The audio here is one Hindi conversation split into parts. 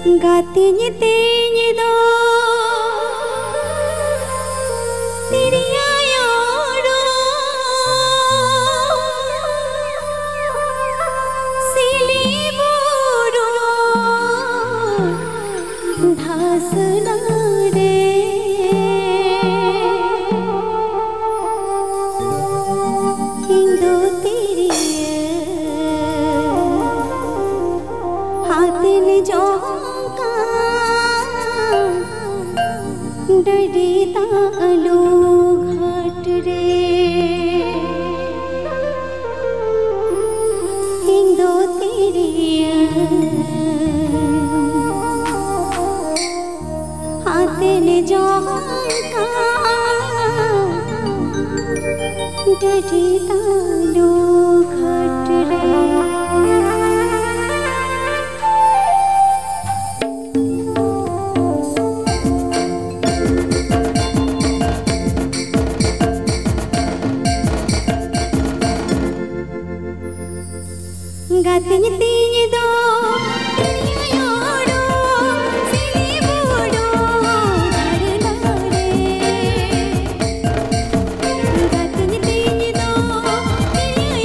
गाती तेरी दो तेरी यारो सिली बोरो धास रे हिंदू तेरी हाथ ने जो डरेता अलो घाट रे हिंदो तेरी हाथ ने जो डरेता अलो घाट रे गाती तेरी दो तेरी यारो सिली बोरो धरना रे गाती तेरी दो तेरी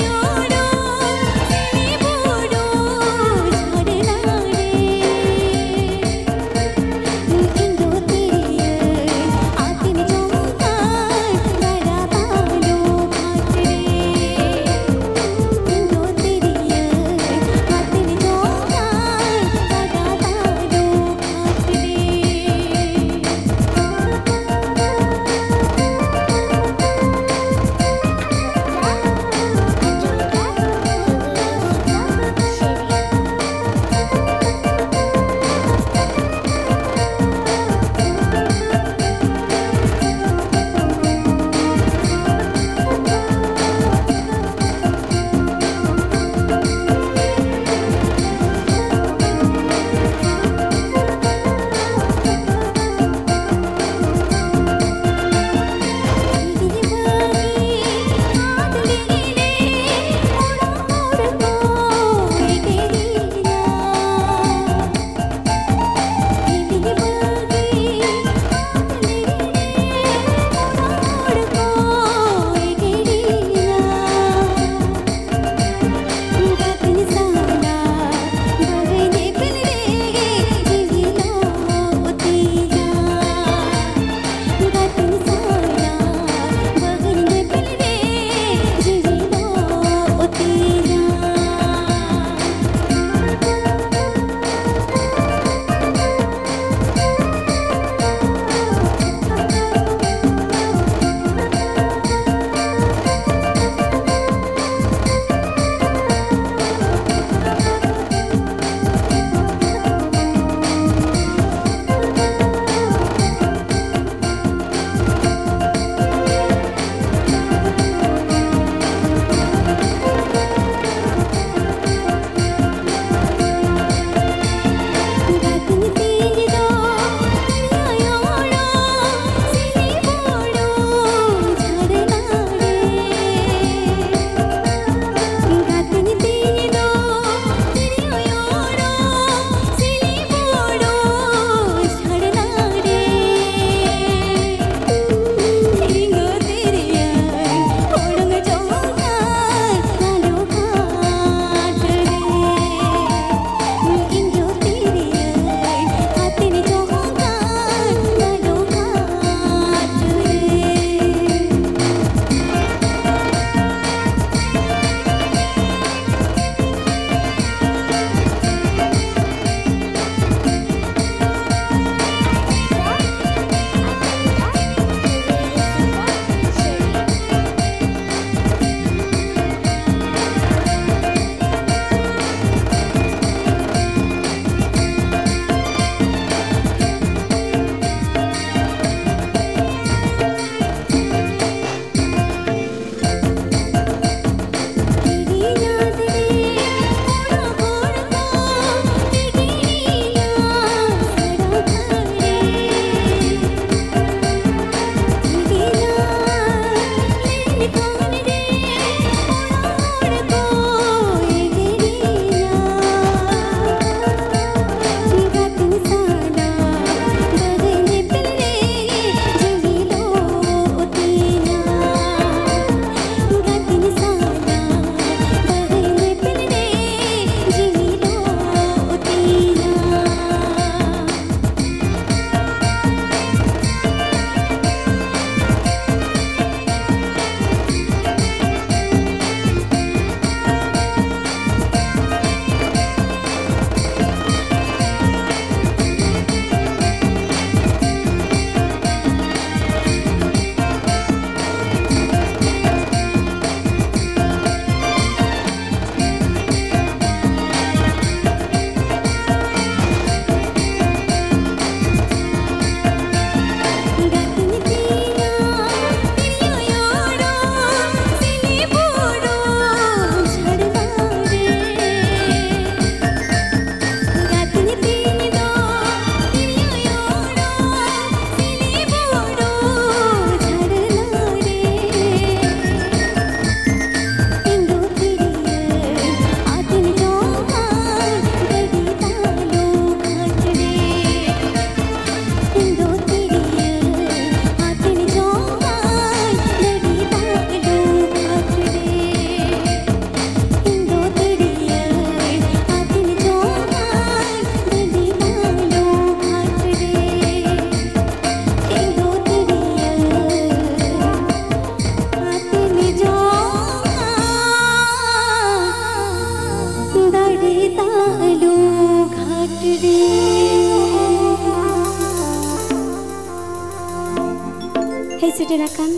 Hei sederakan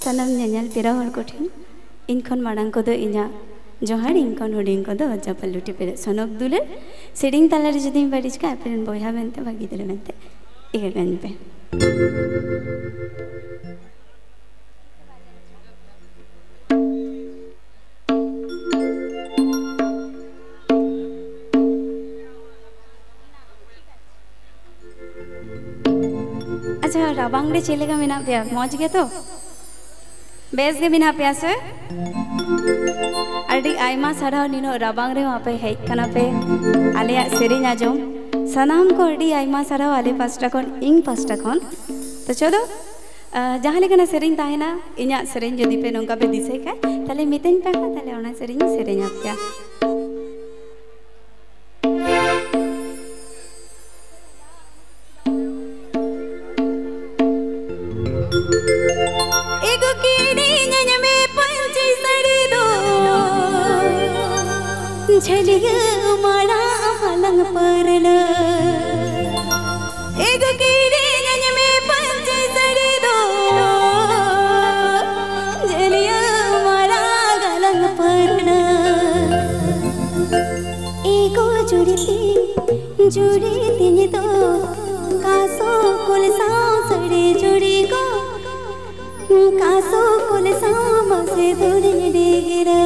sanam nyanyal pira hor ko thin inkon marang ko do inya johar inkon huding ko do japal luti pere sonok dule seding talar jodi baris ka apren boya mente bagi dile mente iga gan pe अच्छा राबांग रे चलेगा बिना पे मौज के तो बेस के बिना पे से अड़ी आयमा सारा निनो राबांग रे वहाँ पे है कना पे आले सेरिंग आजोम सनाम को अड़ी आयमा सारा आले पास्टा कौन इंग पास्टा कौन तो चलो जहाँ लेकिन सेरिंग ताहे ना इन्या सेरिंग जो दीपे नोंका पे दिसे का ताले मितें पे का ताले ओना सेरिंग आप क्या झलिया मारा पलंग परल एक कीड़े गंज में पंचे सड़ी दो झलिया मारा गलंग परल एको जुड़ी तीन दो कासो कुल साव सड़े जुड़ी को कासो कुल साव से दूर डेगिरा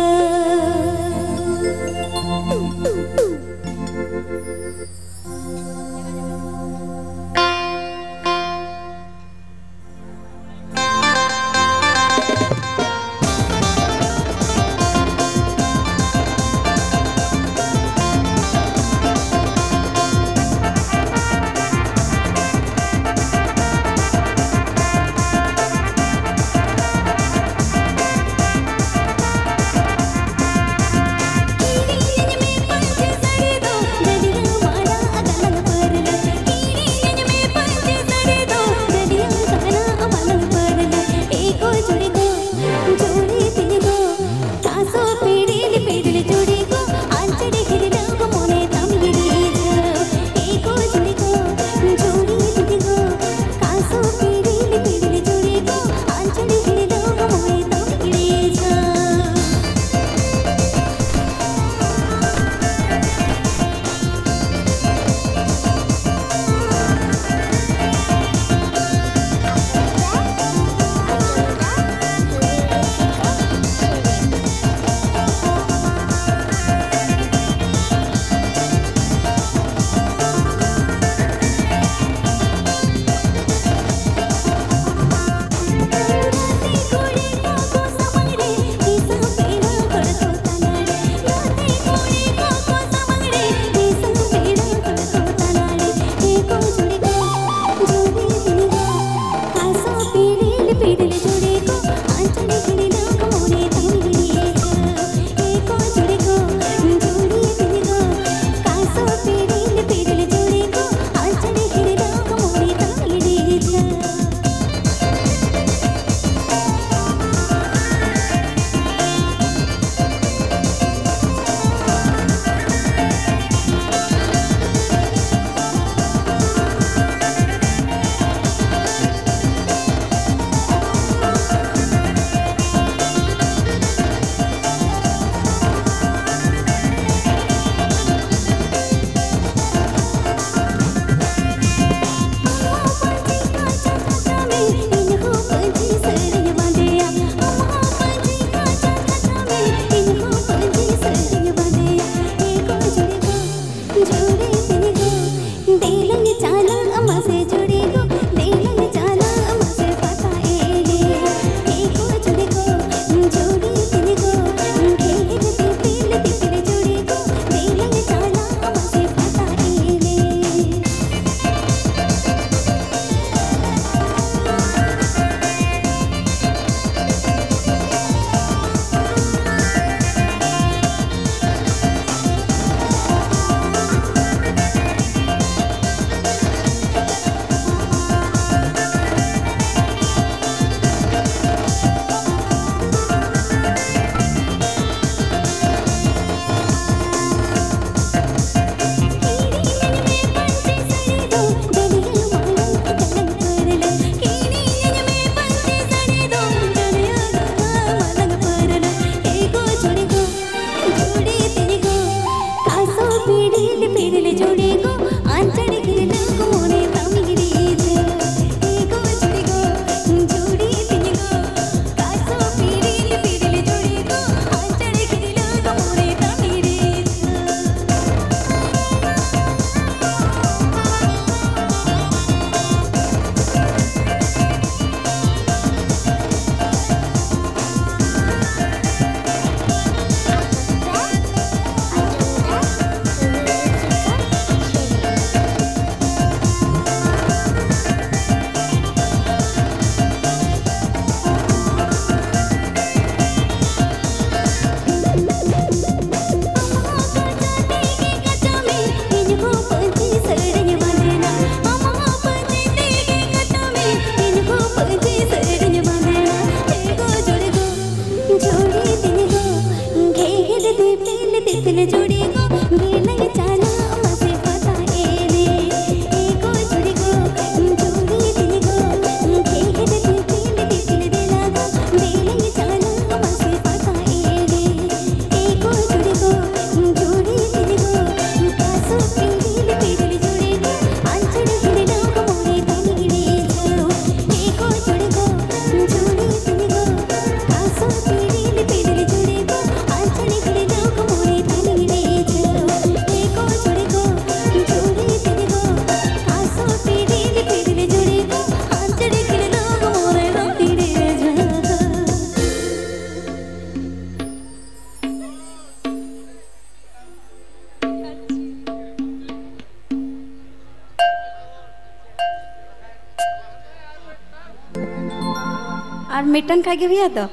और मिटन खागे भी तो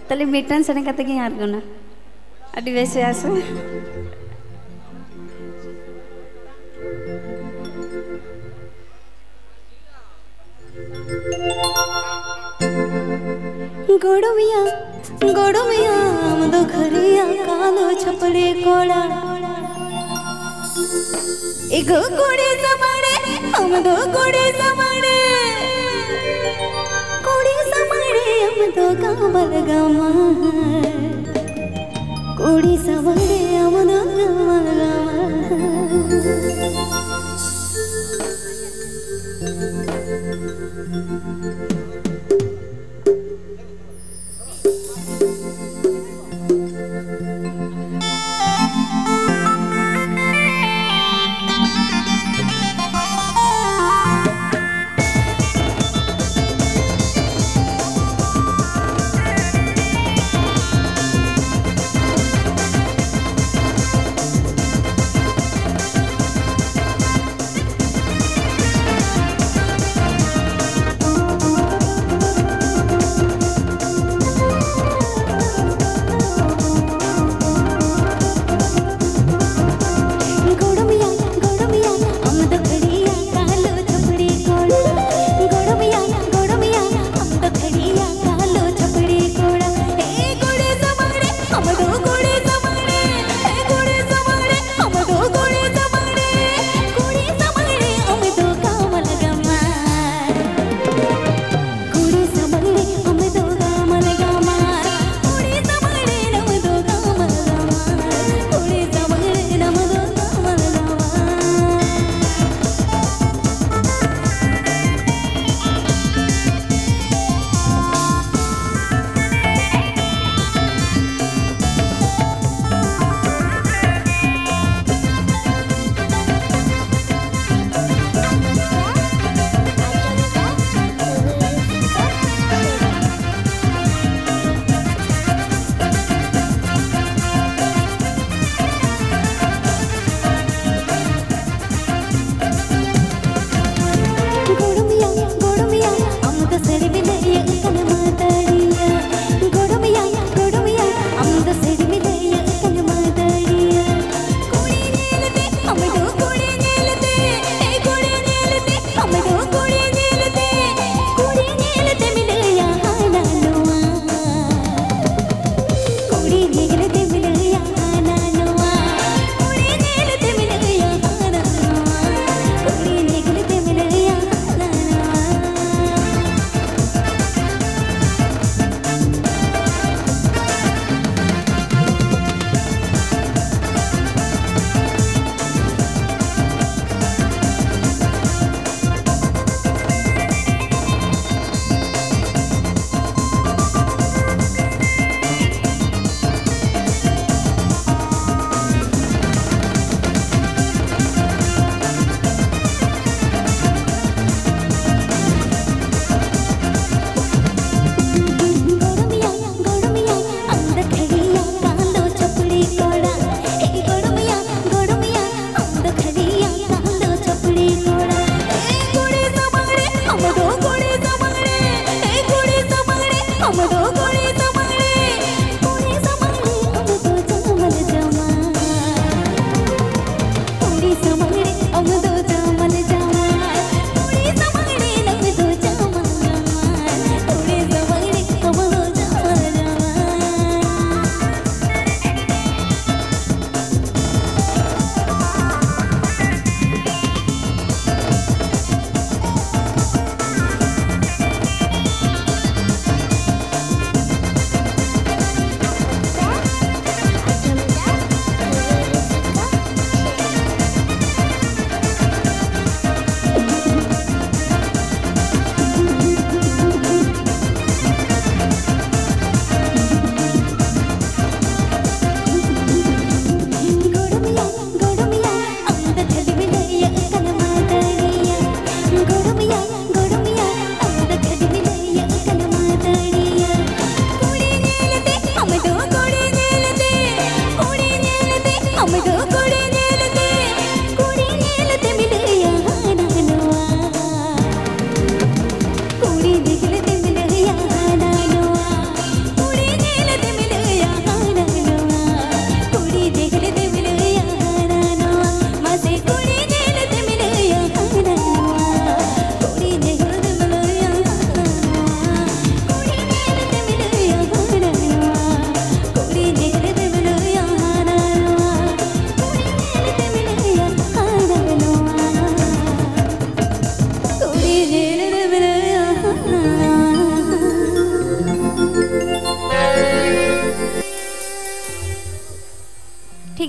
तले मिटन सेने कते की यार गुना अड़ी वैसे आसे गोड़ो मिया मदो खरिया कालो छपड़े कोड़ा एगो कोड़े समाड़े हम दो कोड़े समाड़े हम तो काबल गमा कोड़ी समाड़े हम दो काबल गमा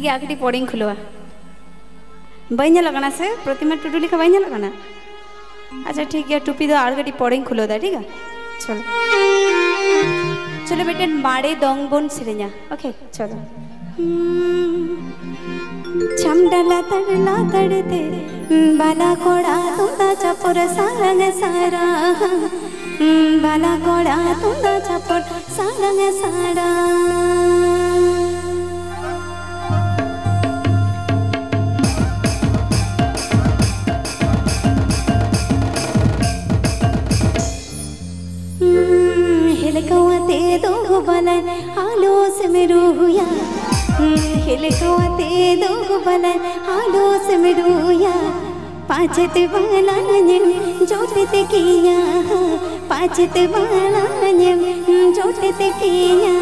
ठीक है आखिरी पॉडिंग खुलवा बन लगना से प्रतिमा टुडू लिखा बन लगना अच्छा ठीक है टूपी दो आड़ गटी पॉडिंग खुलो दा ठीक है चलो चलो बेटे माड़े दोंग बोन सिरे냐 ओके चलो चमडला तड़ते बाला कोड़ा तुंदा चपोर सारंग सारा बाला कोड़ा तुंदा चपोर सारंग सारा हिलकवाते दो बलन आलो से मेरूया हिलकवाते दो बलन आलो से मेरूया पाचत वाला नयन जोटते किया पाचत वाला नयन जोटते किया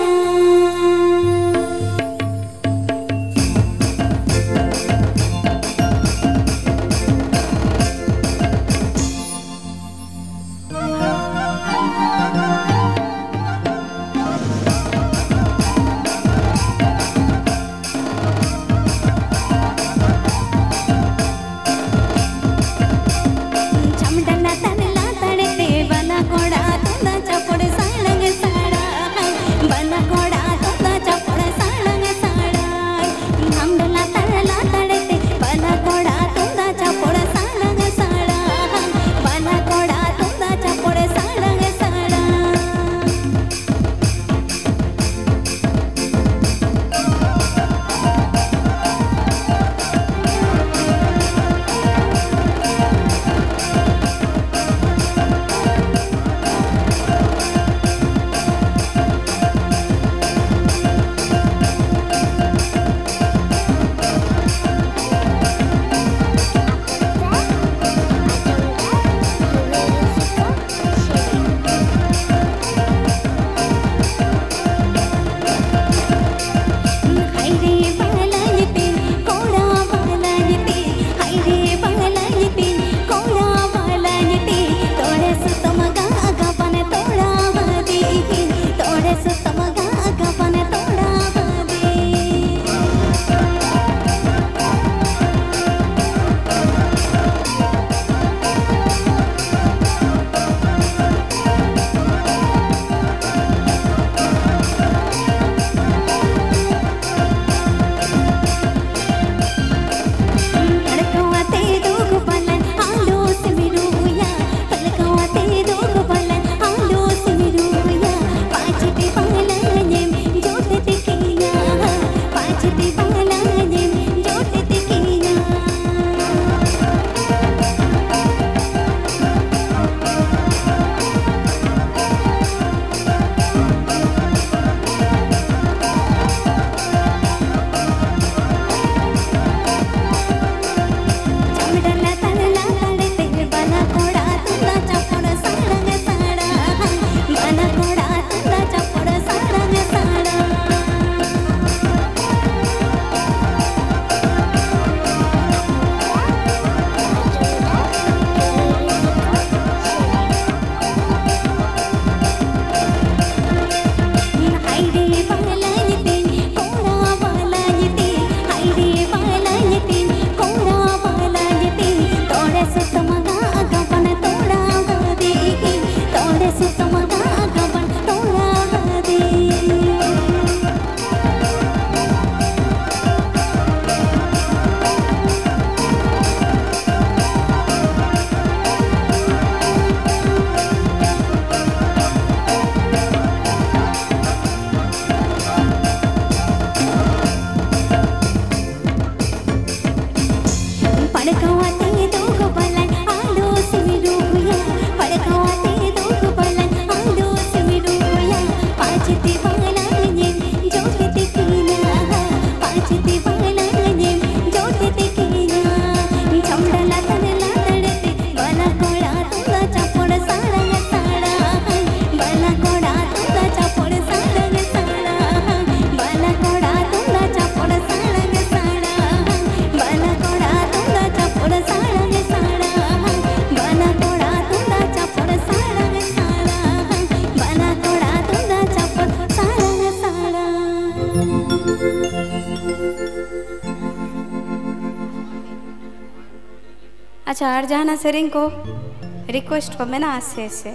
बना कोड़ा अच्छा और जहाना सेरिंग को रिक्वेस्ट को मैं ना आसे से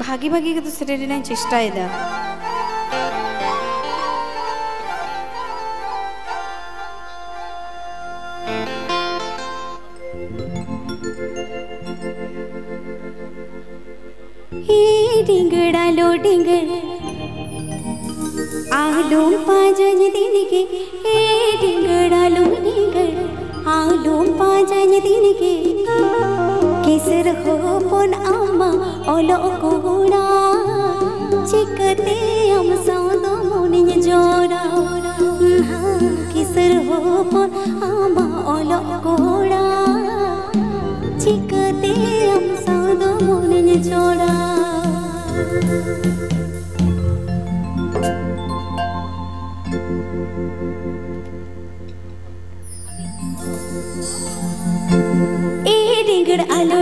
भागी भागी के तो शरीर नहीं चेष्टा इधर डिंगड़ा लो डिंगड़ आलू पाजन दिन के डिंगड़ा लो डिंगड़ आलू पाजन दिन के किसर हो पन आमा ओलो कोड़ा चिकते हम सादो मोनिन जोड़ा किसर हो पन आमा ओलो कोड़ा चिकते हम सादो मोनिन जोड़ा डिंगड़ आलू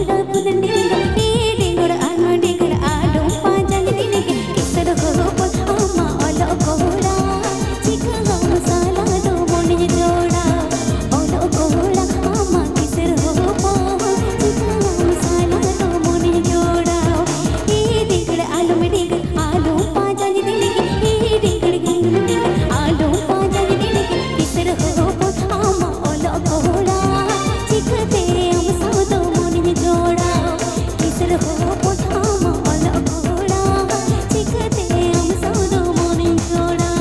राबुदन डिंगड़ डिंगड़ आलू पाजन दिन के किसर हो पन आमा ओलो कोड़ा चिकन मसाला दो मोनिन जोड़ा ओलो कोड़ा आमा किसर हो पन चिकन मसाला दो मोनिन जोड़ा डिंगड़ आलू पाजन दिन के डिंगड़ आलू पाजन दिन के किसर हो पन आमा ओलो कोड़ा चिकते हम सादो मोनिन जोड़ा किसर हो पन आमा ओलो कोड़ा चिकते हम सादो मोनिन जोड़ा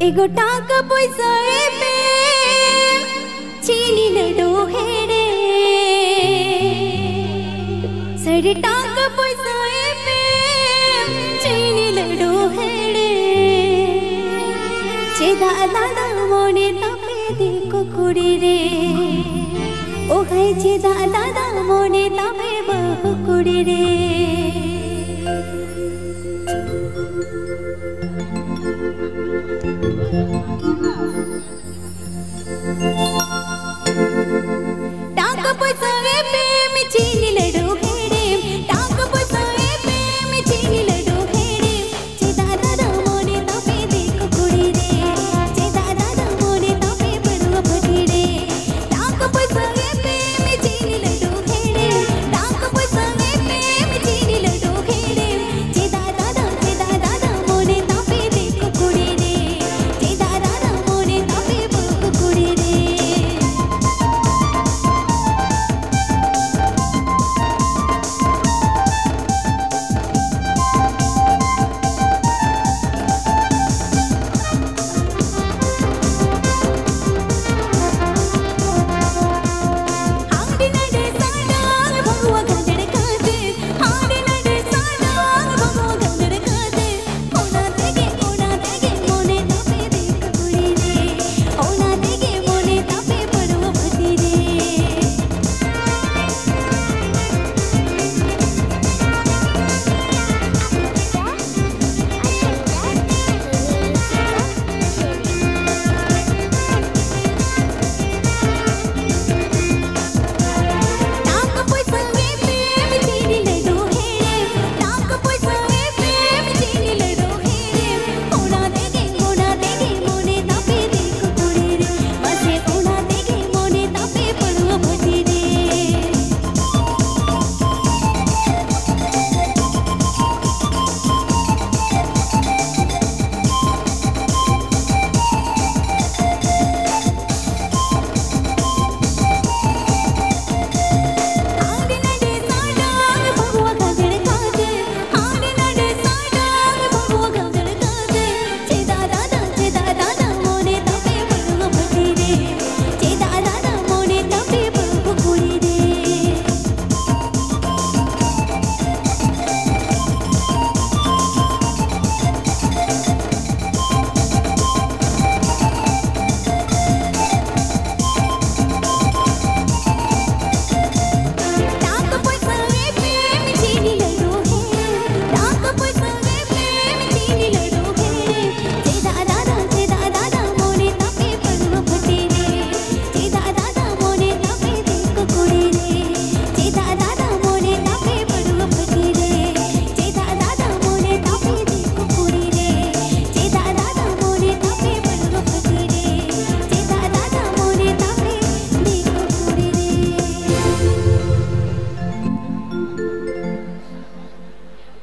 एगो टाका पैसा पे चीनी लड्डू हेड़े सारे टाका पैसा पे चीनी लड्डू हेड़े चेदा दादा मोने तापे देखो कुड़ी रे ओ है चेदा दादा मोने तापे बहु कुड़ी रे टाका पैसा पे मैं चीनी लड्डू हेड़े टाका पैसा पे मैं चीनी लड्डू हेड़े चेदा दादा मोने तापे देखो कुड़ी रे चेदा दादा मोने तापे बड़ुआ फटी रे टाका पैसा पे मैं चीनी लड्डू हेड़े टाका पैसा पे मैं चीनी लड्डू हेड़े चेदा दादा मोने तापे देखो कुड़ी रे चेदा दादा मोने तापे बहु कुड़ी रे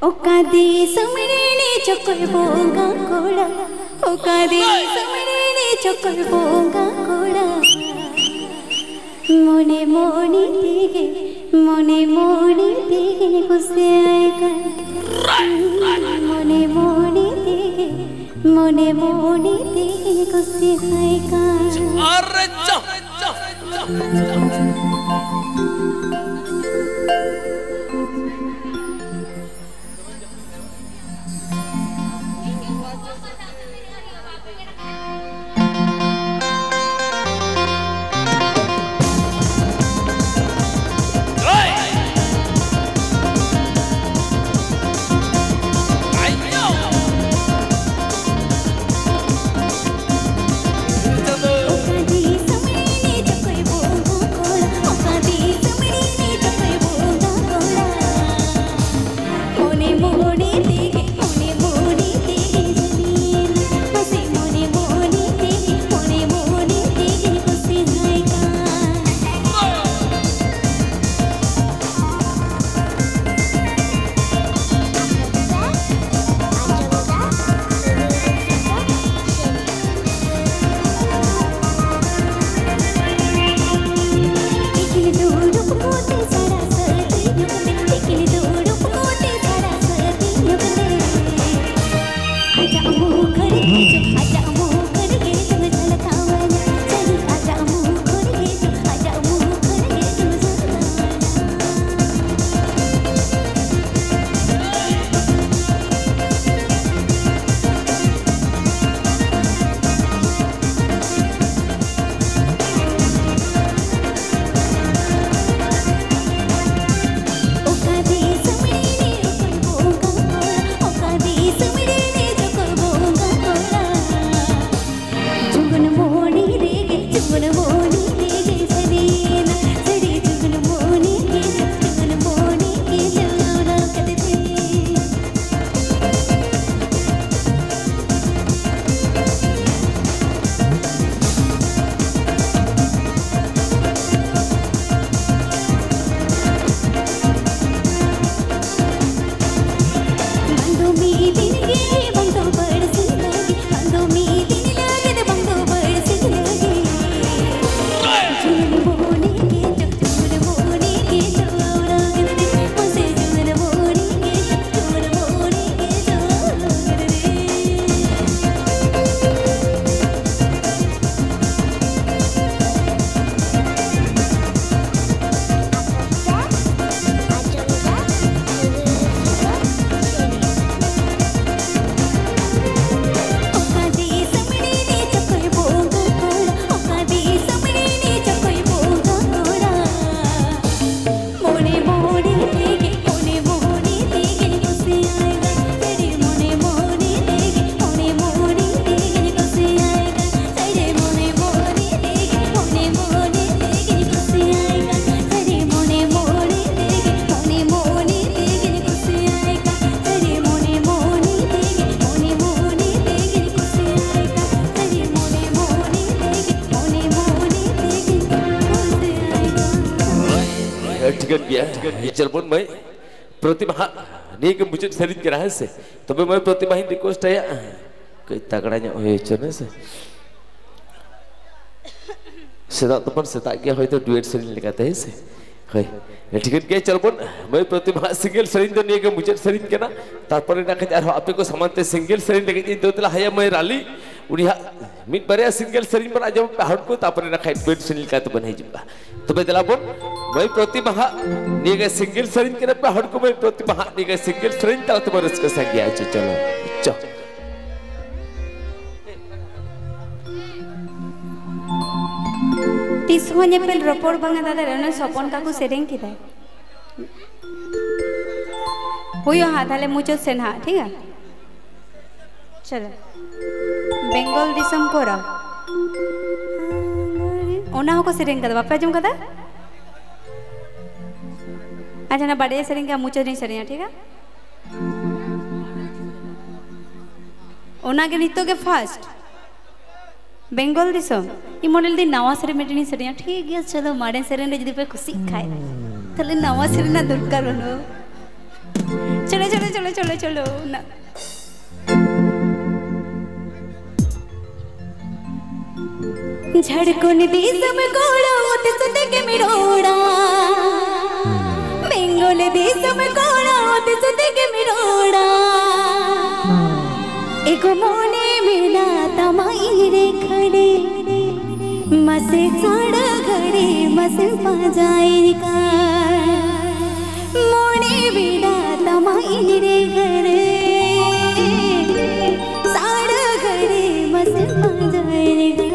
ओकादी समरेने चक्कर बोंगा कोड़ा ओकादी समरेने चक्कर बोंगा कोड़ा मोने मोने तेगे गुस्से आएगा मोने मोने तेगे गुस्से आएगा अरे जा You गया चलबन मैं प्रतिमा नहीं के मुझे शरीर के रहे से तो मैं प्रतिमा ही रिक्वेस्ट है कई तगड़ा हो चने से सेदा तो पर सेता गया हो तो डुएट शरीर लगाते हैं से है ठीक है चलबन मैं प्रतिमा सिंगल शरीर तो नहीं के मुझे शरीर के ना तारपर ना के यार आपे को समानते सिंगल शरीर लगे दो तला है मैं राली उड़िया मिट बरे सिंगल शरीर पर आज पहाड़ को तापर ना खाई डुएट शरीर का तो बने जुबा तो मैं दिला बोल मैं प्रतिमा नहीं के सिंगल शरीर के ना पहाड़ को मैं प्रतिमा नहीं के सिंगल शरीर ता तो बरस के संग गया चलो चलो तीसवा नेपल रपोड़ बंगा दादा रहने सपन का को सेरेंग की था हुई हाँ ताले मुझे सेन हाँ ठीक है चलो बेंगल दिसम कोरा ओना हो को सेरेंग का बापा जम का था अच्छा ना बड़े सेरेंग का मुझे नहीं सेरेंग ठीक है ओना के नित्तो के फर्स्ट बेंगल दिसम ये मॉडल दी नवा सेरे मेटनी सेरे ठीक है चलो माडे सेरे ने जदी पे खुशी खाए तले नवा सेरे ना दरकार होनो चलो चलो चलो चलो चलो ना झड़कोन दिसम कोड़ा मत सुते के मिरोड़ा बेंगल दिसम कोड़ा मत सुते के मिरोड़ा एको मोने मिला तमाई रे खड़े मसे साड़ा घड़े मसे पाजाई का मोने मिला तमाई रे खड़े साड़ा घड़े मसे पाजाई का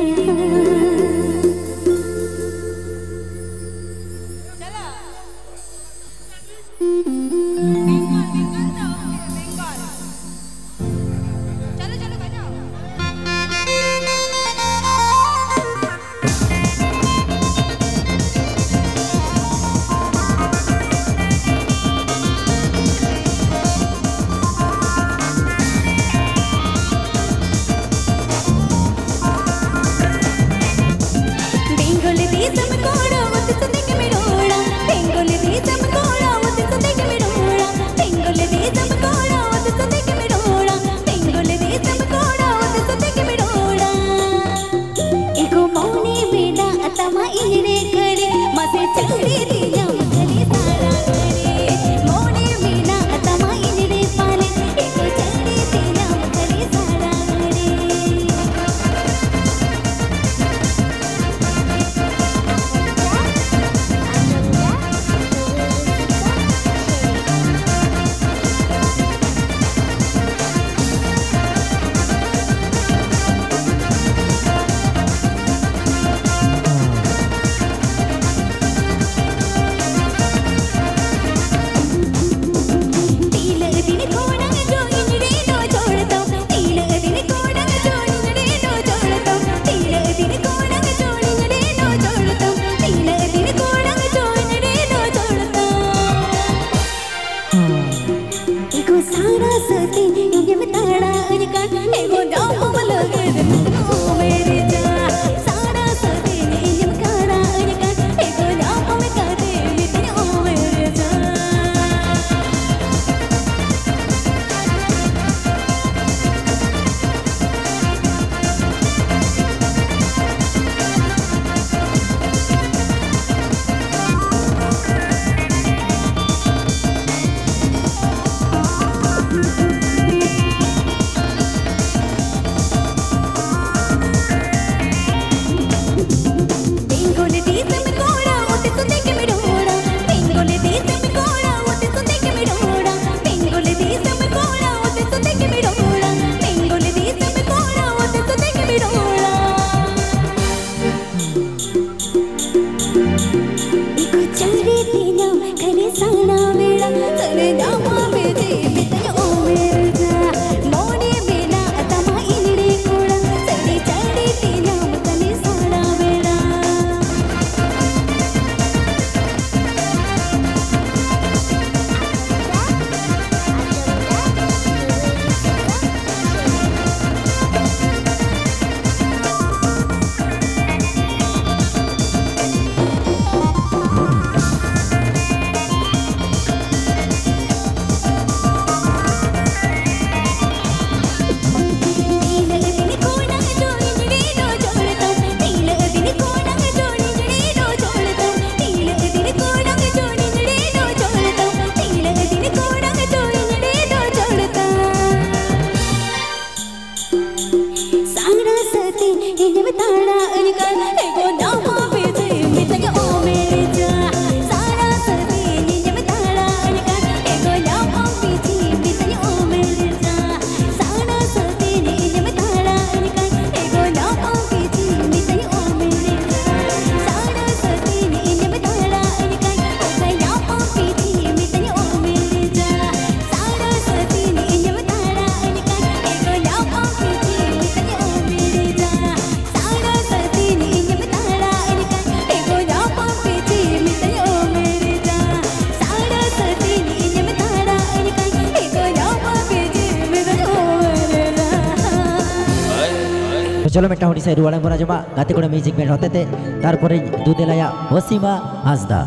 चलो मिट्टा हुडी से रुवाड़ा बना जमा गाते कोड़े म्यूजिक बैंड होते थे तारपरे दूधेलाया वसीमा हासदा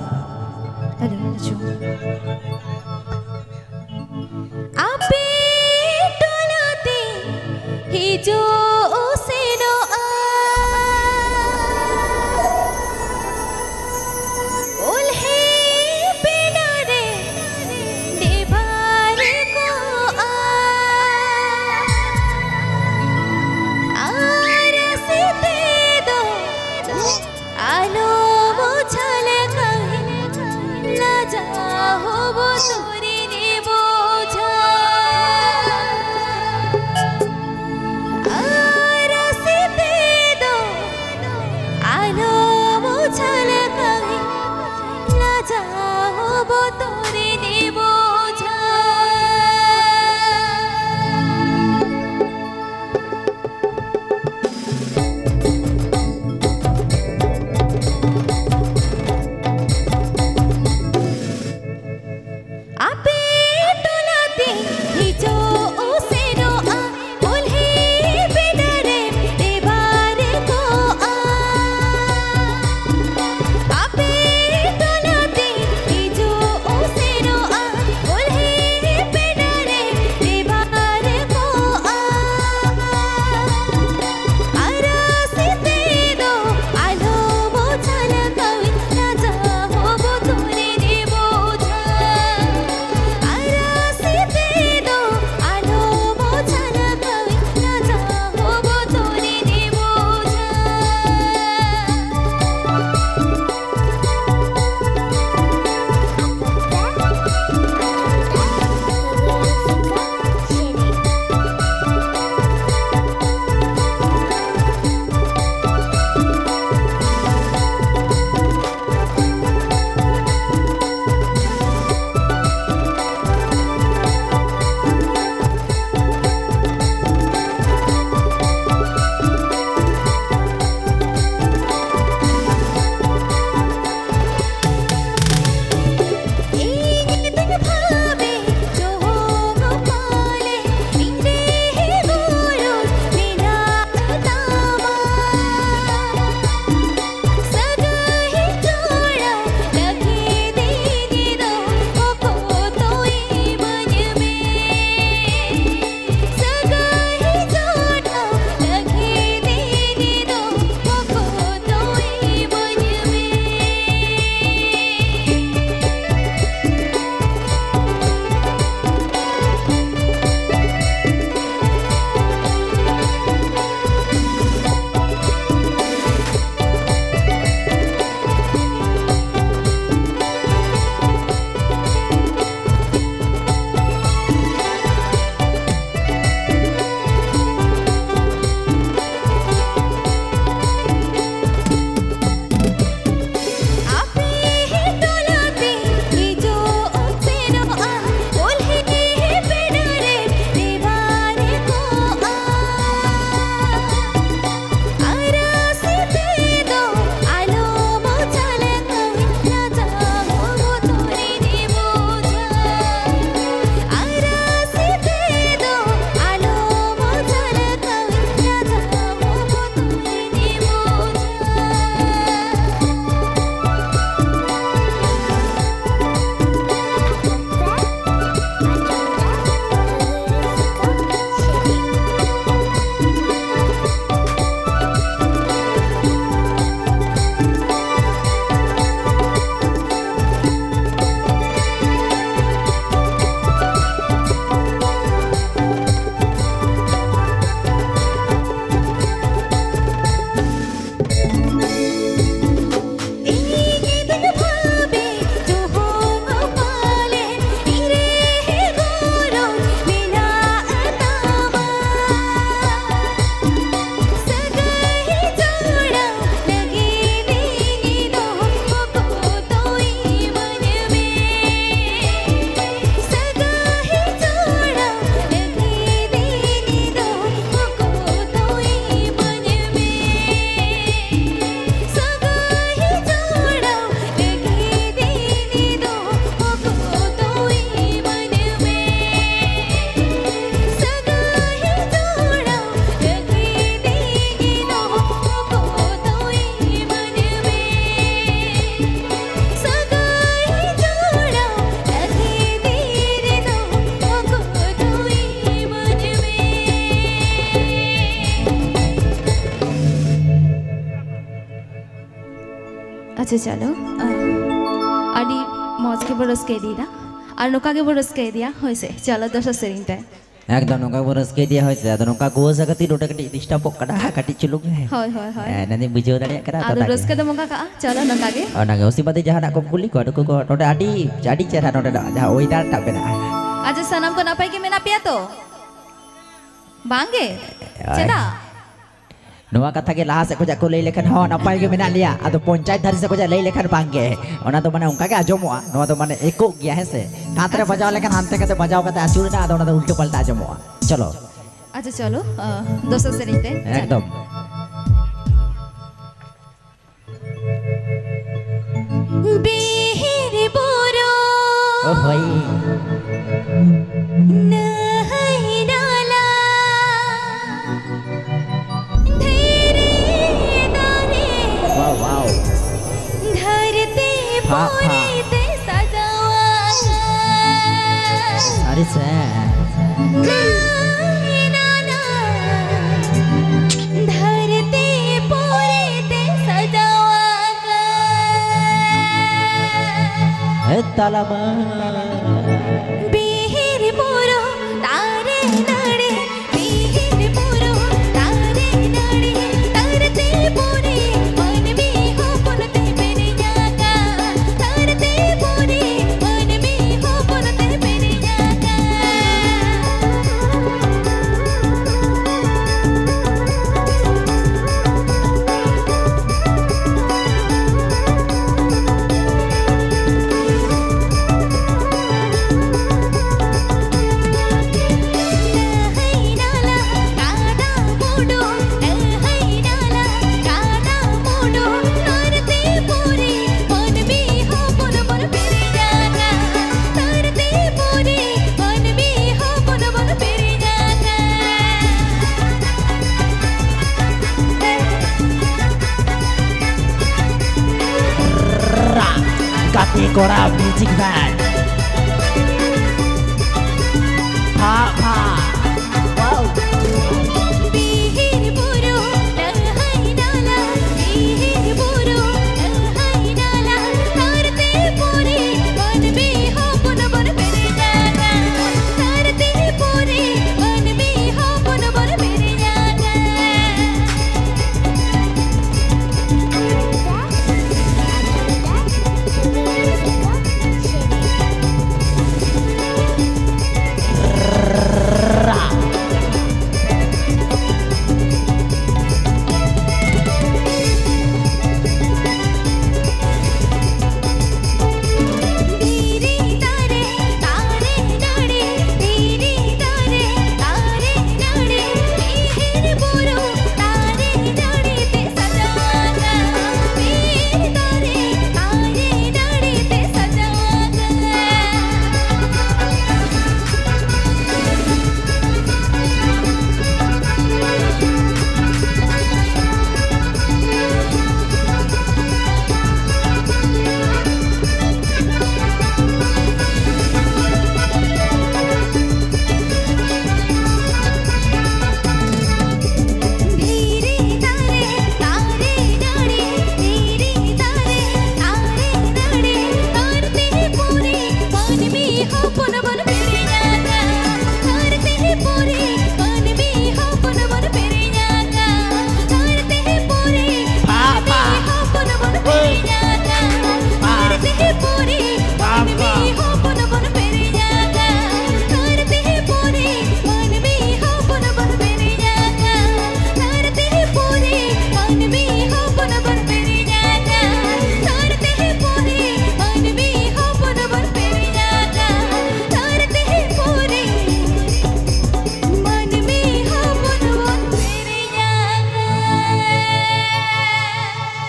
आपे टोलाते हिजो सेनो उल्हे पेनारे देवार को आरसे दे दो आलो मुझले कहीं ना जाओ अच्छा चलो अड़ी मौज के बरस के दीदा और नौका के बरस के दिया होइसे चलो दोसर सेरिंग ते एकदम नौका बरस के दिया होइसे आदो नौका को सकती डोटा कटी डिस्टर्ब कड़ा कटी चुलुक है होय होय होय ननी बुझो दाड़िया करा आदो रस के दो मौका का चलो नौका के ओना के उसी बाते जहां को कुली को टोटे आडी जाडी चेहरा टोटे जहां ओई दार टापे ना आज सनम को नापाई के मेना पिया तो बांगे चला नोआ कथा के लाहा से को जा को ले लेखन हो नपाई के मेना लिया आदो पंचायत धारी से को जा ले लेखन बांगे ओना तो माने उनका के आजमोआ नोआ तो माने एको गया है से कातरे बजाव लेखन हानते कते बजाव कते आचुर ना आदो ना तो उल्टे पलटा आजमोआ चलो अच्छा चलो दोसर सेरिंग ते एकदम बिहिर बोरो ओ भाई नहीं डाला धीरे दारे वाओ वाओ धरती पूरी ते सजावा सारी से नहीं डाला धरती पूरी ते सजावा है तालाबा बिहिर बोरो तारे नाड़े बिहिर बोरो तारे नाड़े तरते बोरे मन में हो पुनते मेरे जागा तरते बोरे मन में हो पुनते मेरे जागा Kora Music Band. Pa pa. Wow. बिहिर बोरो लहई डाला बिहिर बोरो लहई डाला तरते बोरे मन में हो पुन मेरे जागा तरते बोरे मन में हो पुन मेरे जागा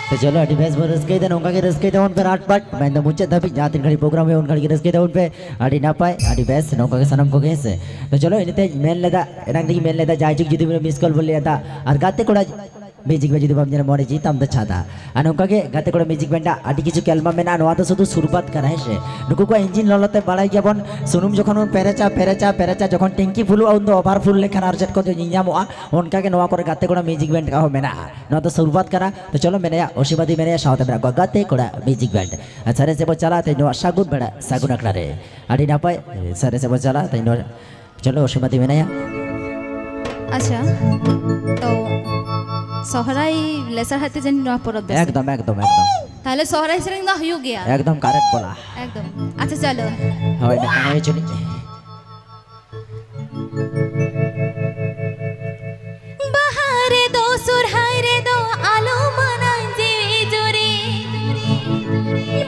तो चलो अटी बेस पर रस्के दे नोका के रस्के दे उन पर आठ पट मैं तो मुझे तभी जातिन घड़ी प्रोग्राम है उन घड़ी के रस्के दे उन पे अटी ना पाए अटी बेस नोका के सनम को कैसे तो चलो इनते मेल लेदा एरंग दी मेल लेदा जायचुक जुदी मिस कॉल बोल लिया था और गाते कोड़ा म्यूजिक में जुदी बम जन मोरे जी तम द छादा अन उनका के गाते कोड़ा म्यूजिक बैंड आदि किछु केलमा मेना नोआ तो शुधु शुरुआत करा है से नुकु को इंजिन ललते बड़ाई गबन सुनुम जखन उन पेरेचा जखन टैंकी फुल उन दो ओवरफुल लेखन और जेट को जो नियामोआ उनका के नोआ करे गाते कोड़ा म्यूजिक बैंड का हो मेना नोआ तो शुरुआत करा तो चलो मेने ओशिबादी मेने साउथ मेरा गाते कोड़ा म्यूजिक बैंड सरे से बो चला ते नोआ सागुन बेड़ा सागुन अकड़ा रे आदि नापाय सरे से बो चला ते नोआ चलो ओशिबादी मेने अच्छा तो सोहराई लेसर हाते जन नोआ परब बेस एकदम ताले सोहराई सेरेंग ना हुयो गया एकदम करेक्ट बोला एकदम अच्छा चलो होय ना होय चली बहारे दो सुरहाई रे दो आलो मना जीवी जोरी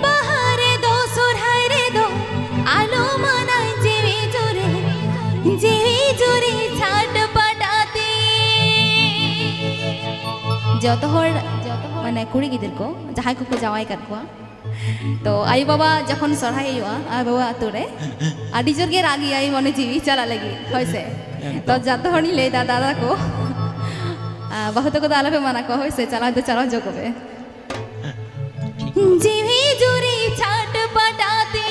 बहारे दो सुरहाई रे दो आलो मना जीवी जोरी छाट पटाती जत हर माने कुड़ी गिदिर को जहां को जावाई कर को तो आई बाबा जखन सरहाई हुआ आई बाबा आतुरे आदि जोर के रागी आई मने जीवी चला लगी होइसे तो जत हनी ले दादा को बहुत को दाला पे मना को होइसे चला तो चला जो कोबे जीवी जुरी छाट पटाती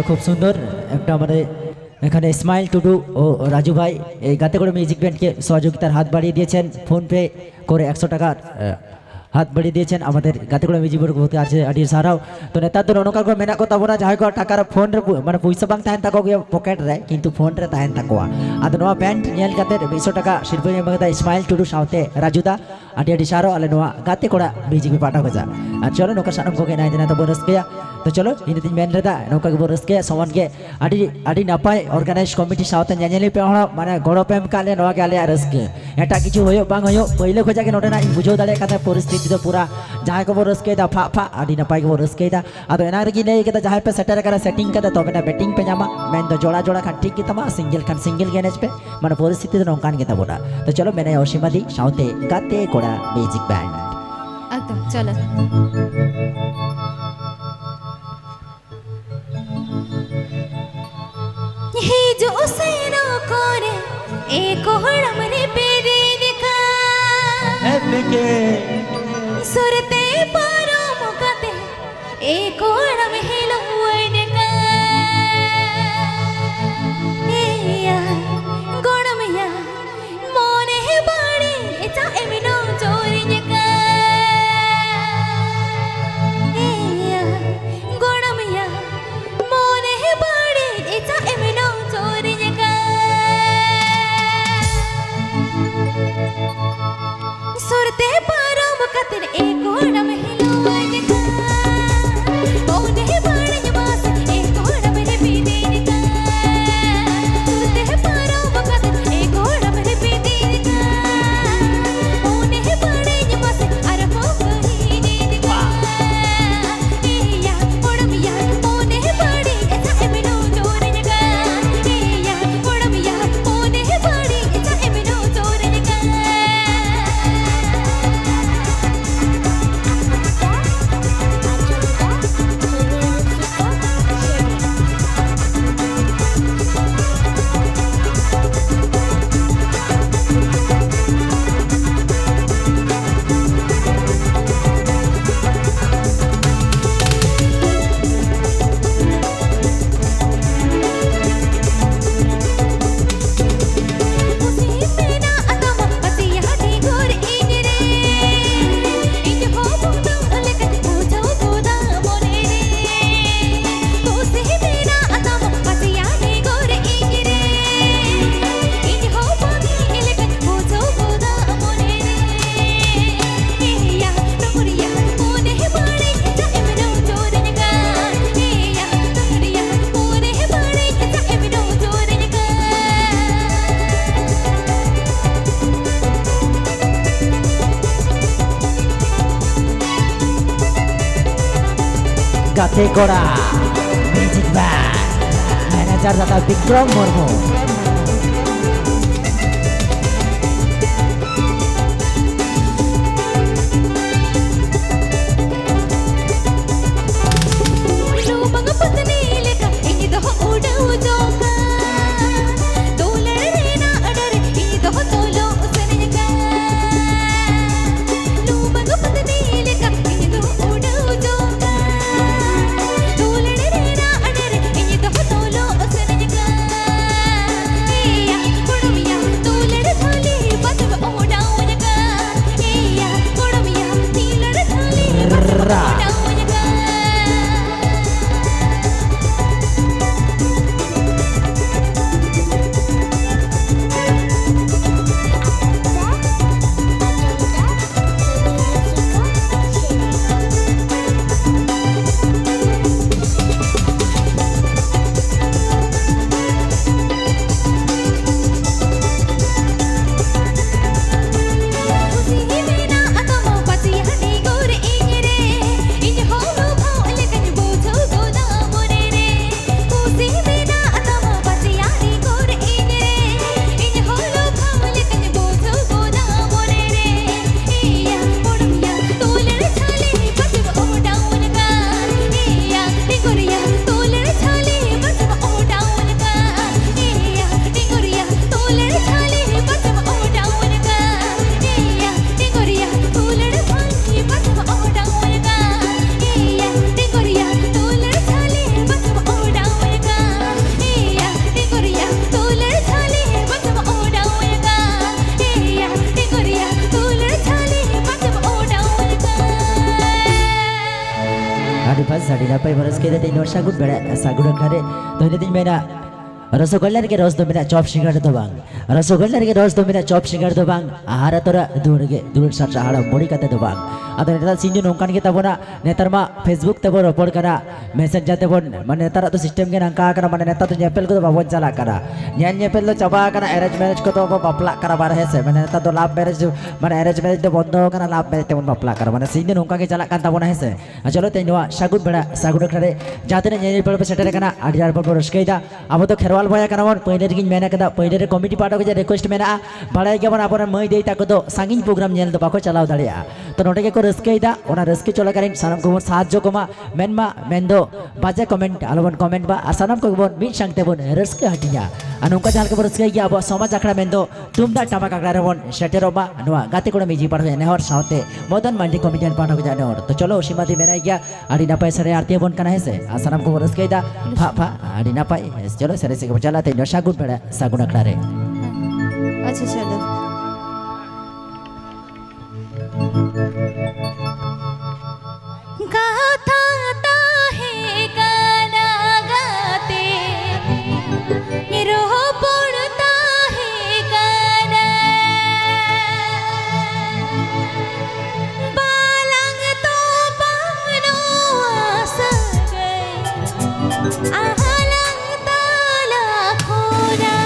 খুব সুন্দর একটা আমাদের এখানে ইসমাইল টুডু ও রাজু ভাই এই গাতে করে মিউজিক ব্যান্ডকে সহযোগিতার হাত বাড়িয়ে দিয়েছেন, ফোনপে করে 100 টাকার হাত বাড়িয়ে দিয়েছেন আমাদের গাতে করে মিউজিক ব্যান্ড করতে আছে আডি সারাও। তো নেতা তো নৌকা को मेना को तबना जहाँ को टाका फोन रे माने पैसा बांग ताहन ताको पॉकेट रे किंतु फोन रे ताहन ताकोआ आदो नवा बैंड नेल गाते 200 टाका शिल्पी मगदा इस्माइल टुडू साउते राजुदा आडि आडि सारो आले नवा गाते कोड़ा म्यूजिक भी पाटा गजा और चलो नौका सानम को के नाइ देना तो बोनस के तो चलो इन दिन मेन रेदा नौका के बोनस के समन के आडि आडि नापाय ऑर्गेनाइज कमिटी साउते न्यानेली पे होना माने गड़ो पेम काले नवा के आले रस के एटा किछु होयो बांग होयो पहिले खोजा के नोटे ना बुझो दाले कथा परिस्थिति तो पूरा जहाँ को बोनस के दा फा फा आडि नापाय के बोनस के दा आदो एना रे की नहीं के जहाँ पे सेटर करा सेटिंग का तो बेटा बैटिंग पे जामा मैं तो जोड़ा जोड़ा खान ठीक की तमा सिंगल खान सिंगल गेनेज पे माने परिस्थिति तो नौकान के तबोड़ा। तो चलो मैंने ओशिमा दी साउते गाते कोड़ा म्यूजिक बैंड एकदम चलो हे जो सेनो कोरे एक होड़ा मरे पेरे दिखा एपके सुरते पारो मुकाते एक होड़ा में हिलो वैनका एया गोड़ा में या मोने है बाड़ी इता एमिनो चोरी निका एया गोड़ा में या मोने है बाड़ी इता एमिनो चोरी निका सुरते पारो मुकाते एक होड़ा में हिलो वैनका मोने है बाड़ी जमास एक होड़ा में पीते निका सुरते पारो मुकाते एक होड़ा में पीते निका मोने है बाड़ी जमास अरपो ही निका एया ओड़मिया मोने है बाड़ी इता एमिनो चोरी निका एया ओड़मिया मोने है बाड़ी इता एमिनो चोरी निका गाते कोड़ा म्यूजिक बैंड मैनेजर दादा विक्रम मुर्मू रूपंग पत्नी लेका इनी दो उड़ाऊ जोका तोलड़ रेना अडरे इनी दो तोलो उसनेका रूपंग पत्नी लेका इनी दो उड़ाऊ जोका तोलड़ रेना अडरे इनी दो तोलो उसनेका first hari na pai baras ke dete no sagut beda sagut kare to ini tin mena rasgulla के रस दो मेरा चॉप सिंगर दो बांग रसगोल्ला के रस दो मेरा चॉप सिंगर दो बांग आहारा तोरा दूर साथ आहारा मोड़ी कते दो बांग अदर नेता सिंजु नोंकान के तबोना नेतर मा फेसबुक तबो रिपोर्ट करा मैसेज जाते बोन मन नेतर तो सिस्टम के नंका करा मन नेता तो नेपेल को तो बाबन चला करा न्यान नेपेल तो चबा करा अरेंज मैरिज को तो बापला करा बार है से मन नेता तो लाभ मैरिज मन अरेंज मैरिज तो बंद हो करा लाभ मैरिज तो बापला करा मन सिंजु नोंका के चला कान तबोना है से चलो ते नोआ सागुत बड़ा सागुत करे जाते ने नेनी पर सेटर कना आडियार पर रसकेदा अब तो खेरवाल भया कना वन पहिले गिन मेना कदा पहिले कमिटी पार्ट को रिक्वेस्ट मेना बाड़ाई के बन अपन मई देता को तो सांगिन प्रोग्राम नेल तो बाको चलाव दाड़िया तो नोटे के को रसकेदा ओना रसके चला करें सानम को साहाଯ୍य को मा मेनमा मेंदो बाजे कमेंट आलोबन कमेंट बा सानम को बोन मिन संगते बोन रसके हटिया अनुका जाल के रसके गया अब समाज आखड़ा मेंदो तुमदा टमा काकड़ा रेबन सेटेरो बा नवा गाते को मिजी पार ने हर साथे मदन मंडी कमिटी पार्ट को जाने और तो चलो सीमाती मेना गया आड़ी ना पैसा रे आरती बोन कना है से सानम को रसकेदा फा फा आड़ी ना पाई चलो सरे से चला ते सागुन बेड़ा सागुन आखड़ा रे अच्छा चलो गाता है गाना गाते रो पड़ता है गाना बालंग तो बानो आस गए आहलंग ताला खोरा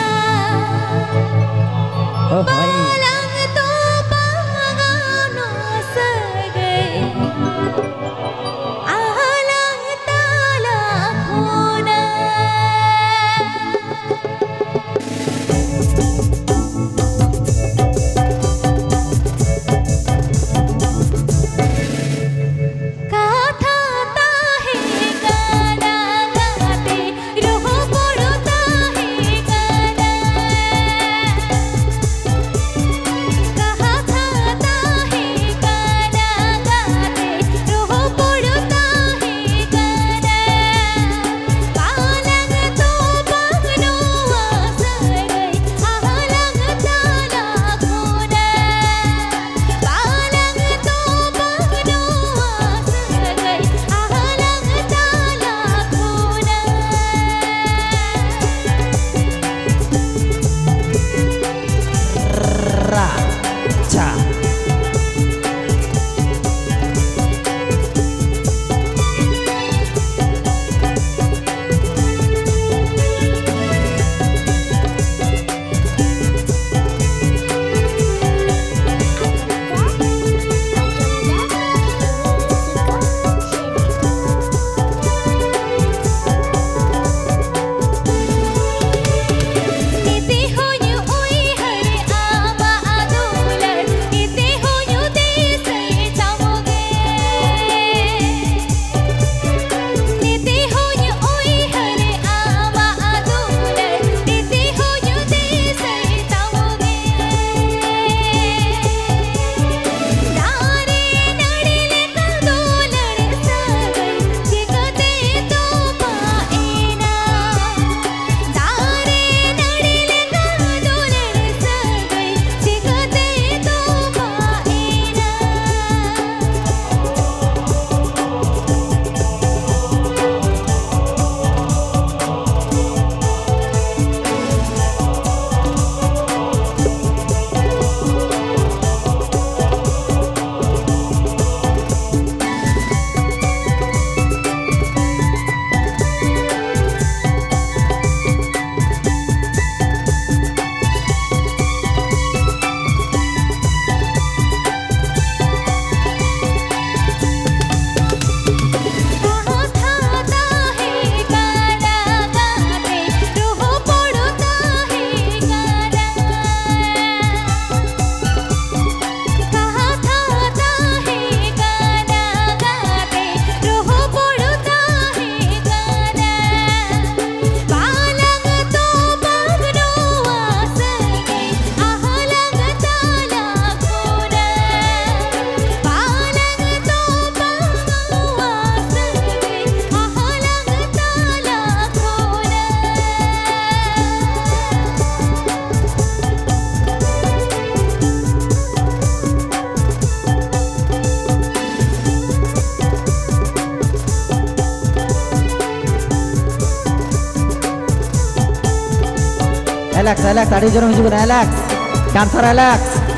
ओ भाई बालंग तो बानो आस relax, relax. Tadi jodoh juga relax. Kantor relax.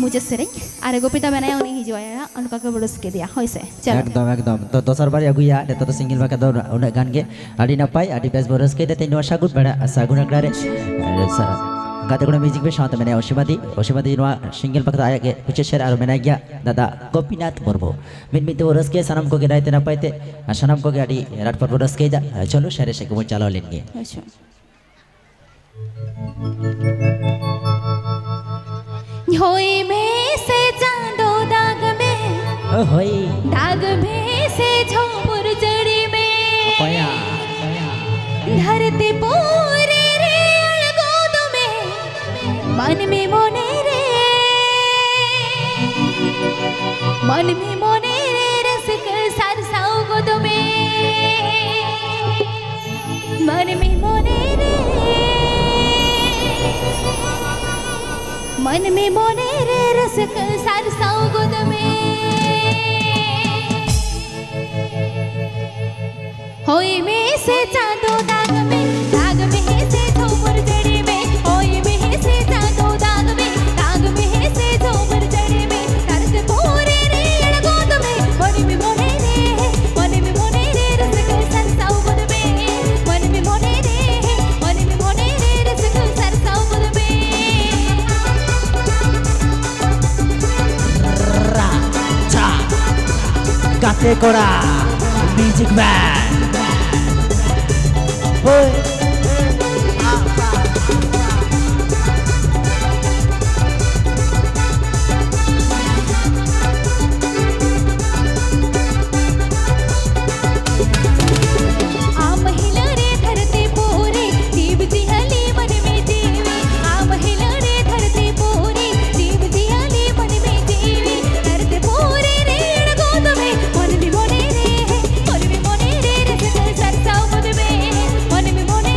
मुझे सेरेंग आरे गोपिता बनाया उन्हें ही जोया उनका के बड़ोस के दिया होय से चलो एकदम तो दोसर बार अगुया नेता तो सिंगल बाका दो उन्हें गान के आदि नपाई आदि बेस बरस के देते नो सागुन बड़ा सागुन अगलारे गाते गुना म्यूजिक में शांत मैंने ओशिमादी नो सिंगल बाका आया के कुछ शेर आरो मैंने गया दादा गोपीनाथ मुर्मू मिन मिते बरस के सनम को के रायते नपाई ते सनम को के आदि रात पर बरस के जा चलो शेरे से को चलो लेंगे होई में से चांदो दाग में से झोंपुर जड़ी में धरती पूरे रे अलगोद में मन में मोने रे रसिक सरसाओ गोद में मन में मोने रे रसिक सरसाओ गोद में होई में से चांदो दाग में से झोंपुर जड़ी में होई में से चांदो दाग में से झोंपुर जड़ी में तरस पूरे रे अलगोद में मन में मोने रे रसिक सरसाओ गोद में मन में मोने रे रसिक सरसाओ गोद में गाते कोड़ा म्यूजिक बैंड मन में मोने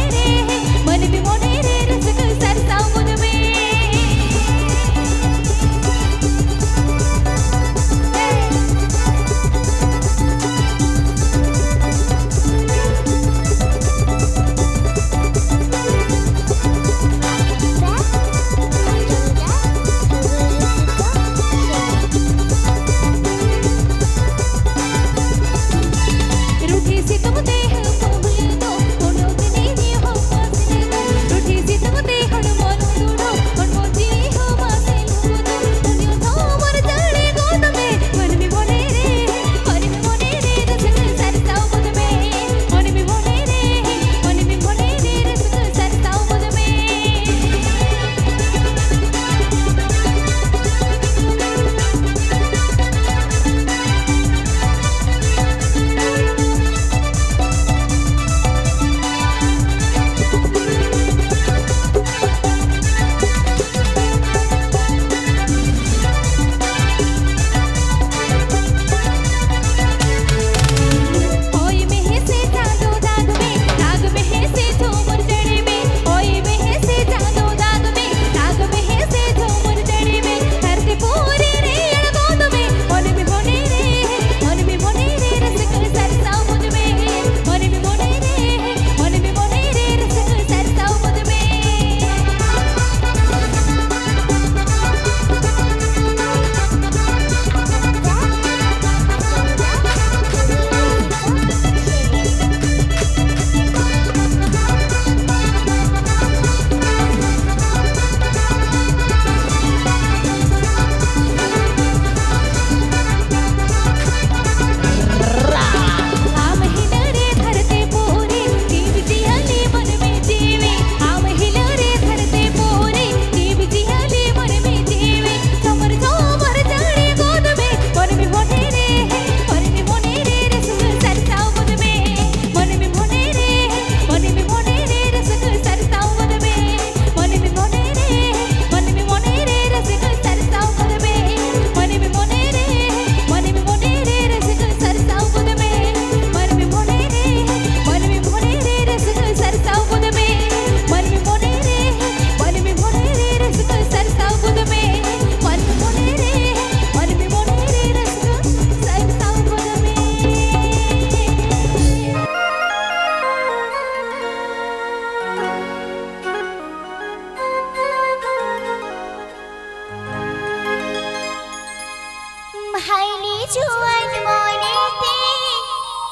हाइनी जुआन मोनेते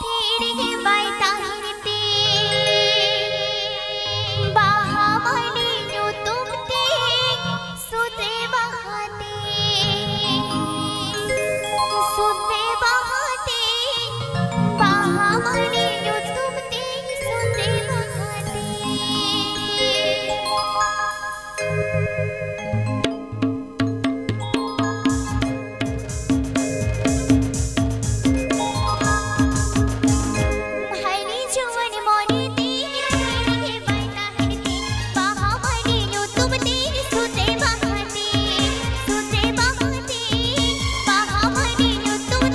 तेरे बैताहिरते बाहावनी नु तुमते सुते बहाते बाहावनी नु तुमते सुते बहाते तुम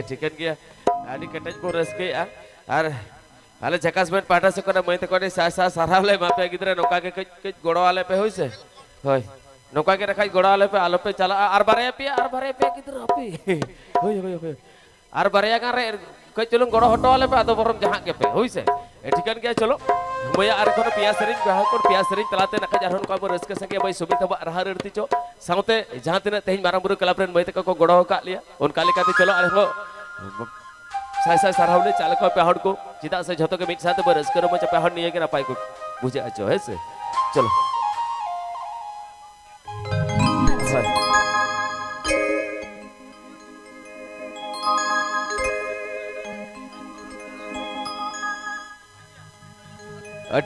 ठिकन गया आनी कटज को रसके आर आले झकास बेट पाटा से कोना मैं तको सा सा सारावले मापे गिदरे नोका के कच गोड़वाले पे होई से होय नोका के रखाई गोड़वाले पे आलो पे चला आर बारे पे गिदरे अपे होय होय होय आर बारे का रे कच चलुन गोड़ो हटवाले पे आदो बरम जहां के पे होई से ठिकन गया चलो मैया आर कोन पिया सरिन बहा कोन पिया सरिन तलाते नका जारहन को रसके सके भाई सुमित हबा रहा रती चो साउते जहां तिना तेहिन माराम बुरु क्लब रेन मैं तको को गोड़ो का लिया उनका लेकाते चलो आर हो साय साय सारावले चालक पे हड़ को चिदा से झतो के मिट साथे बरस करो मचा पे हड़ निये के ना पाई को बुझे आचो है से चलो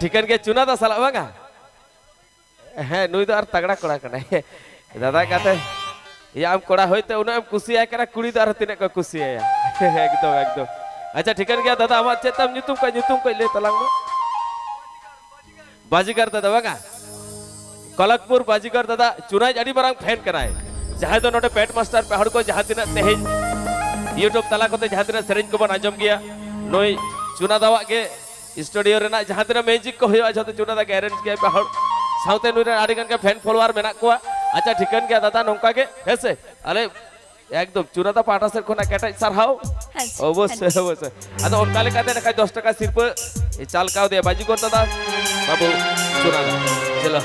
ठिकन के चुना तो साला बागा है नुई तो आर तगड़ा कोड़ा कना दादा कहते या हम कोड़ा होते उन्हें हम खुशी आए करा कुड़ी तो आर तिने को खुशी है एकदम एकदम अच्छा ठिकन गया दादा हमार चेतम नुतुम को ले तलांग में बाजीगर दादा बागा कलकपुर बाजीगर दादा चुनाई अड़ी बरांग फैन कराए जहां तो नोटे पेट मास्टर पे हड़ को जहां तिना तेहेज यूट्यूब तला कोते जहां तिना सेरेंज को बन आजम गया नोई चुना दावा के स्टूडियो रेना जहां तिना मैजिक को होया जतो चुना दा गारंटी के पे हड़ साउते नुरे आड़ीगन के फैन फॉलोअर मेना को अच्छा ठिकन गया दादा नौका के हेसे अरे एकदम चुना दा पाटा से कोना केटा सरहाव अवश्य अवश्य अदा उनका लेकाते ना 10 टका सिर्फ ए चाल काव दे बाजी कोन दादा बाबू चुना दा चलो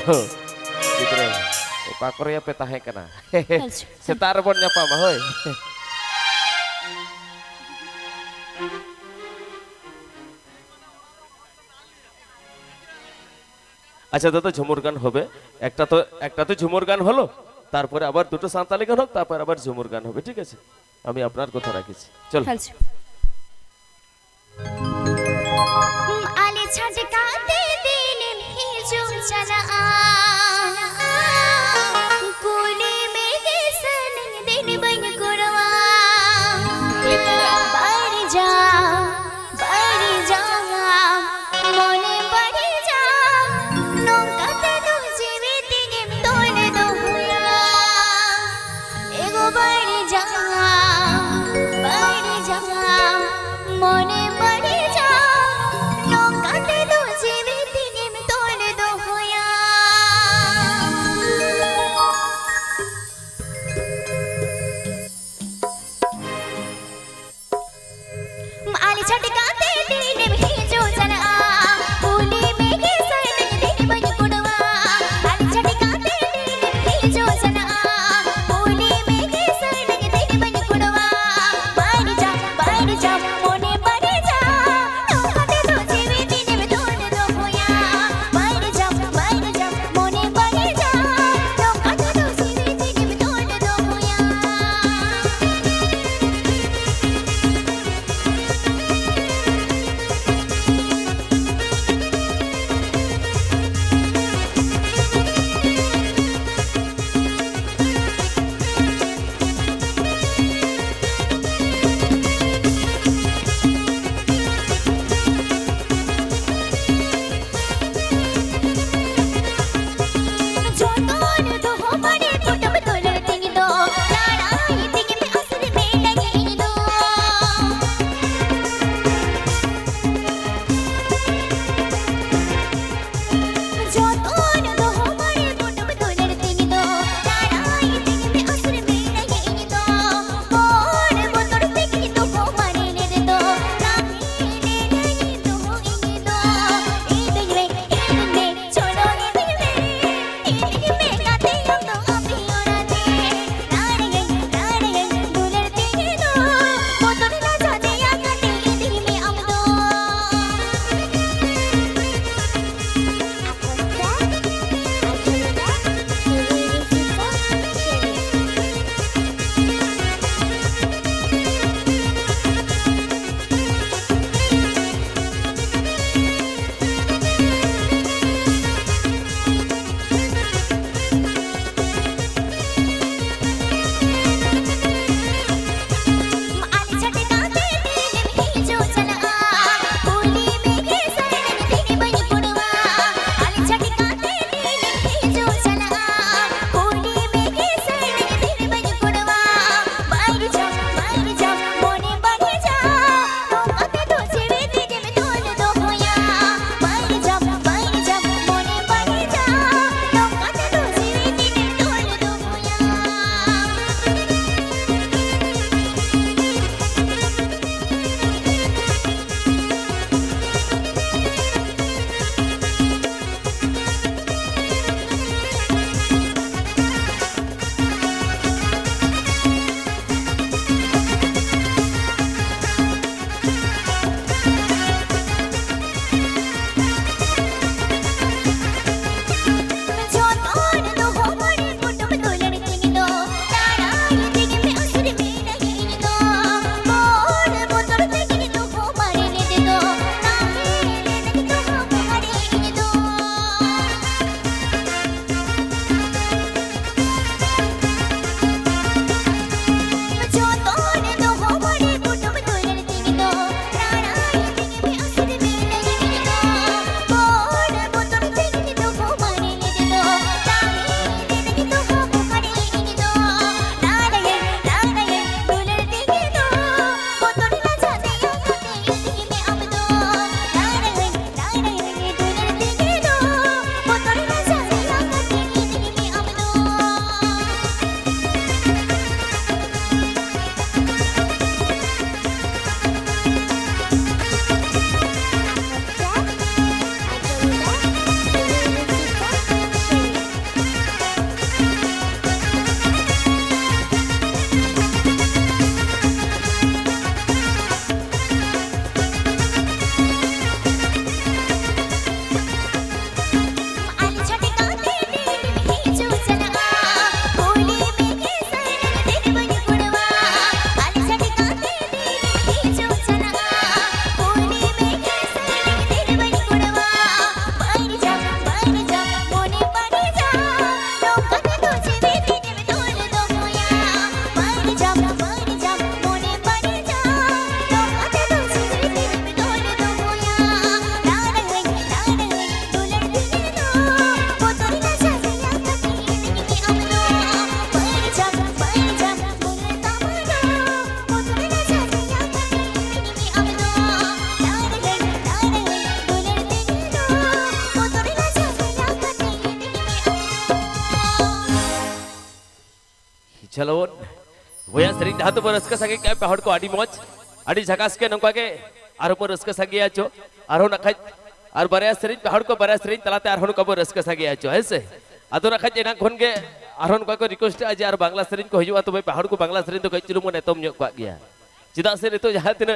गिदरे पाकोरिया पे ताहे कना सेतार बन न्यापा मा होय अच्छा दादा झुमुर गान होबे একটা তো ঝুমুর গান হলো তারপরে আবার দুটো সাঁওতালি গান হোক তারপর আবার ঝুমুর গান হবে ঠিক আছে আমি আপনার কথা রাখিছি চলো आले छटकाते दिन हिजो चला कोने में सन दिन बन कुरवा बढ़ जा मोने बढ़ जा नौका तो जीवित गेम तोड़ दो एगो बढ़ जा चलो भैया सेरिंग जहाँ तो रस्का सगे क्या पे हड़ को आड़ी मौज आड़ी झकास के नंका के आरो पर रस्का सगे आचो आरो नखाज और बारया सेरिंग पे हड़ को बारया सेरिंग तलाते आरो को रस्का सगे आचो ऐसे आदो नखाज एना खन के आरो नका को रिक्वेस्ट आज आर बांग्ला सेरिंग को हिजुआ तो पे हड़ को बांग्ला सेरिंग तो कई चुलुम ने तम ᱧᱚᱜ ᱠᱚᱣᱟ गया चिदा से नितो जहाँ तीन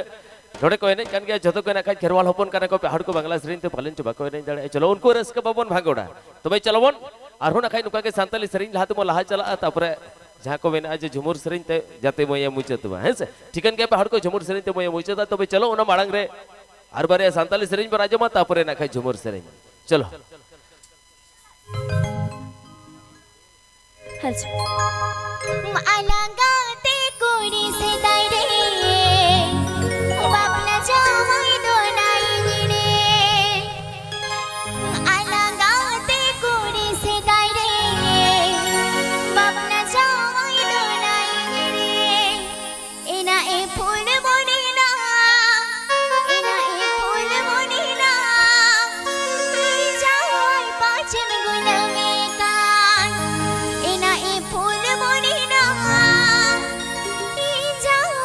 नोड़े को एने कान गया जतो को नखाज खेरवाल होपन काना को पे हड़ को बांग्ला सेरिंग तो पालन चबा को एने दाड़े चलो उनको रस्का बाबन भागोड़ा तो भाई चलो बन आरो नखाज नुका के सांताली सेरिंग लहा तो लहा चला तापरे जहाँ को मेना आज झुमुर सेरिंग ते जाते मोया मुचात बा है से ठिकन के पे हड़ को झुमुर सेरिंग ते मोया मुचात तो भाई चलो ओना माड़ांग रे आर बारे सांताली सेरिंग पर आजमा तापरे नखाज झुमुर सेरिंग चलो अलगाते कोड़ी से दायरे बापना जावाई दोनाई रे अलगाते कोड़ी से दायरे बापना जावाई दोनाई रे इना ए फूल मोनीना इना ए फूल मोनीना जावाई पाचन गुना में कान इना ए फूल मोनीना जावाई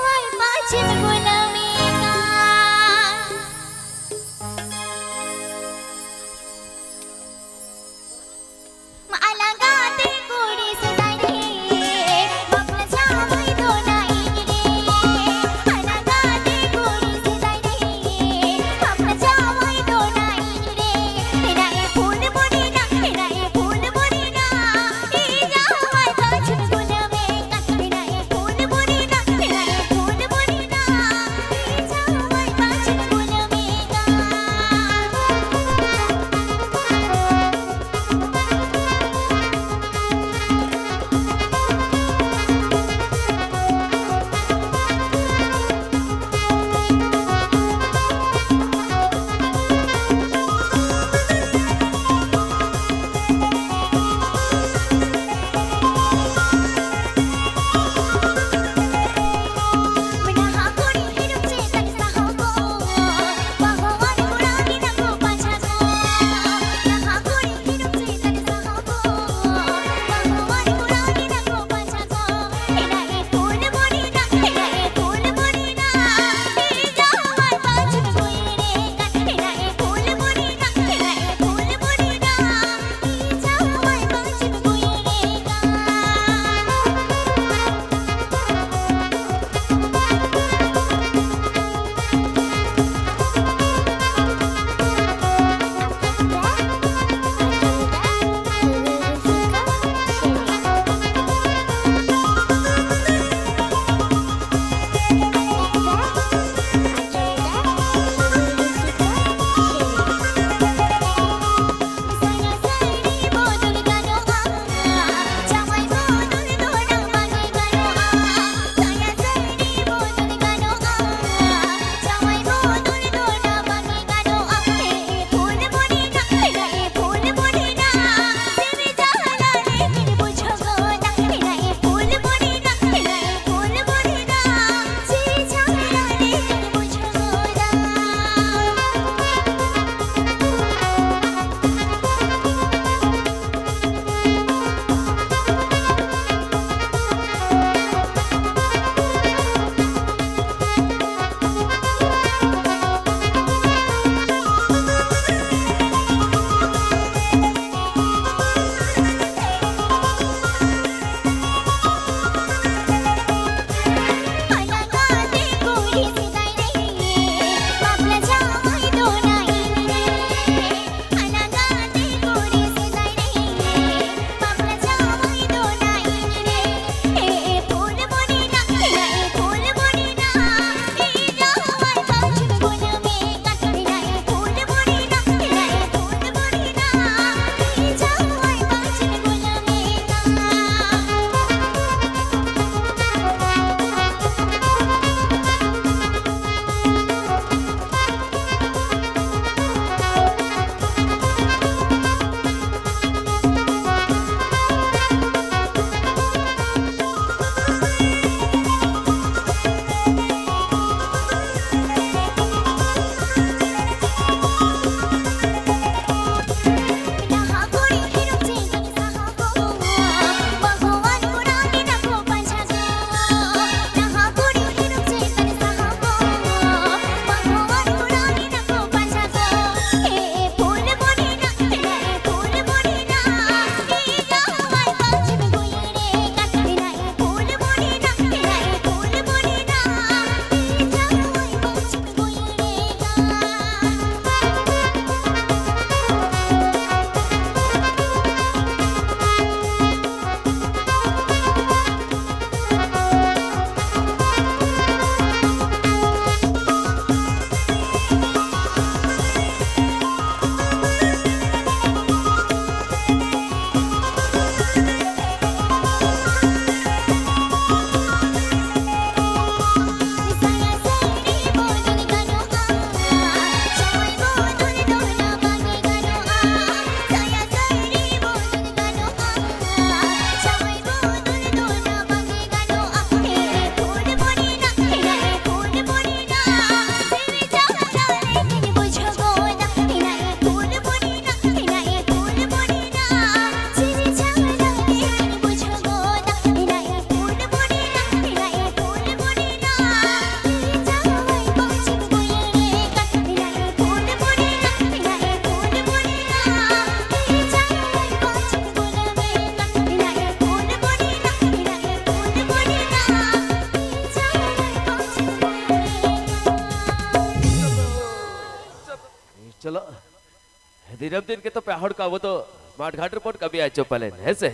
चलो दिनम दिन के तो पहाड़ का वो तो माठ घाट रिपोर्ट कभी आए चौपालेन है से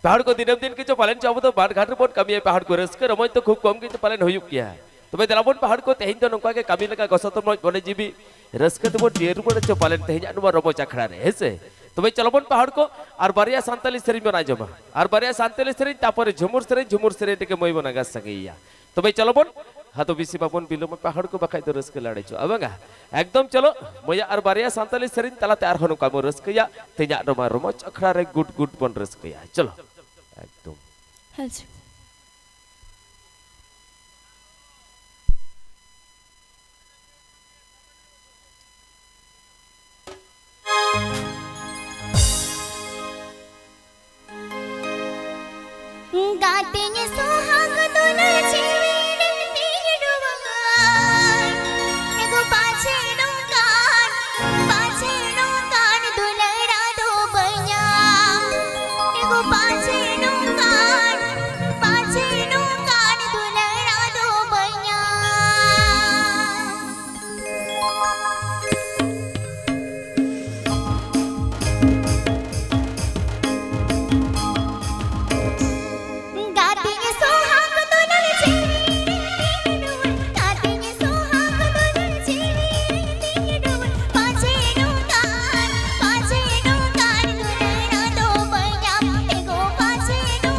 पहाड़ को दिनम दिन के चौपालेन चाहो तो माठ घाट रिपोर्ट कभी आए पहाड़ को रस्क रमोज तो खूब कम की चौपालेन हो किया है तो मैं दलाबोन पहाड़ को तेहिं तो नौका के कभी लगा गौसा तो मौज बोले जीबी रस्क तो वो डेर बोले चौपालेन तेहिं अनुमा रमोज अखड़ा रहे है से तो मैं चलो पहाड़ को और बारिया सांताली सेरी बना जमा और बारिया सांताली सेरी तापर झुमुर सेरी टेके मैं बना गा सकेया तो मैं चलो हाँ तो बिसी बाबन बिलो में पहाड़ को बखाई तो रस्क लड़े चो अब एकदम चलो मोया और बारिया सांताली सेरी तला तैयार होनो का मो रस्क या तेजा रमा रमोज अखड़ा रे गुड गुड बन रस्क या चलो एकदम अच्छा गातेंगे सुहाग दुल्हन जीवन तीडुवंगान एगो पाछेनो कान दुलरा दो बया एगो पाछेनो कान दुलरा दो बया गातेंगे सुहाग दुल्हन जीवन गातेंगे सुहाग दुल्हन जीवन तीडुवन पाछेनो कान दुलरा दो बया एगो पाछेनो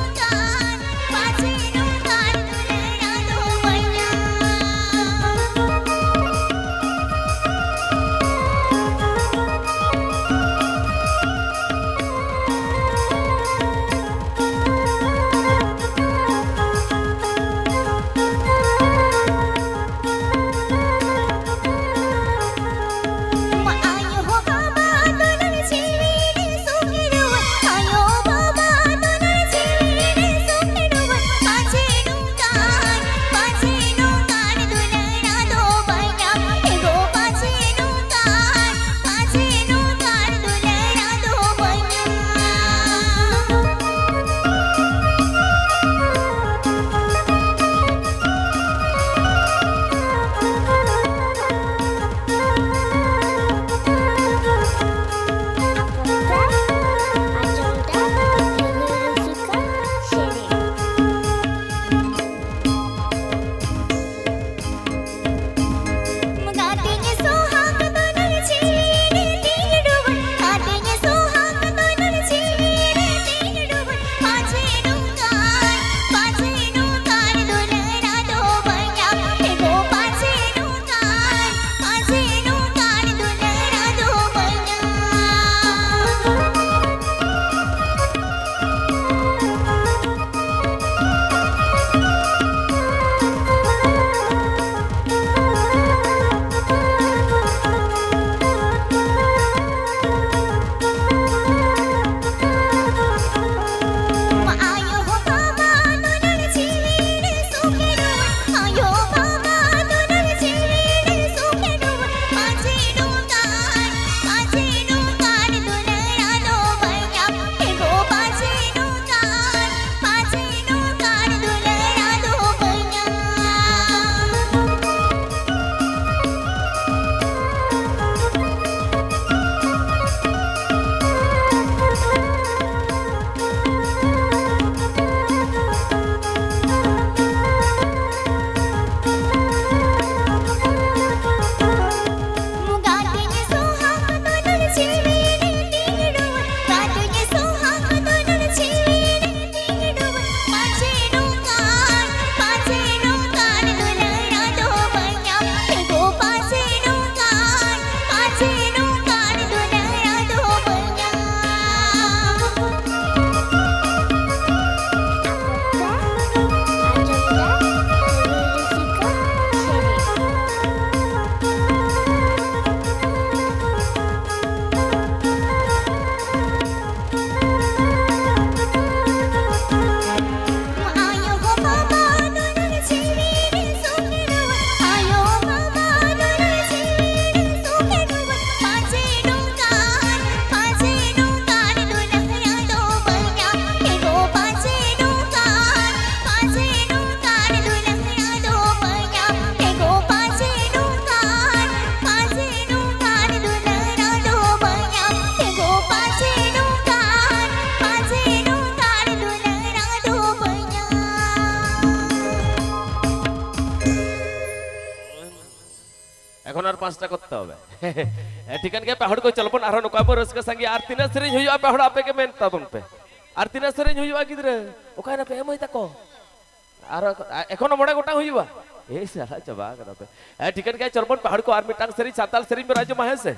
এখন আর 5টা করতে হবে ঠিকান কে পেহড় को चलबन आरो नका बो रसका संगे आर तीना सेरिन हुई पेहड़ आपे के मेन ताबन पे आर तीना सेरिन हुई गिद्रे ओकाना पे एमई तको आरो एखोनो मोड़े गोटा हुईबा ए साला चबा कदा पे ठीकान के चलबन पेहड़ को आर मिटांग सेरिन साताल सेरिन में राजो माहे से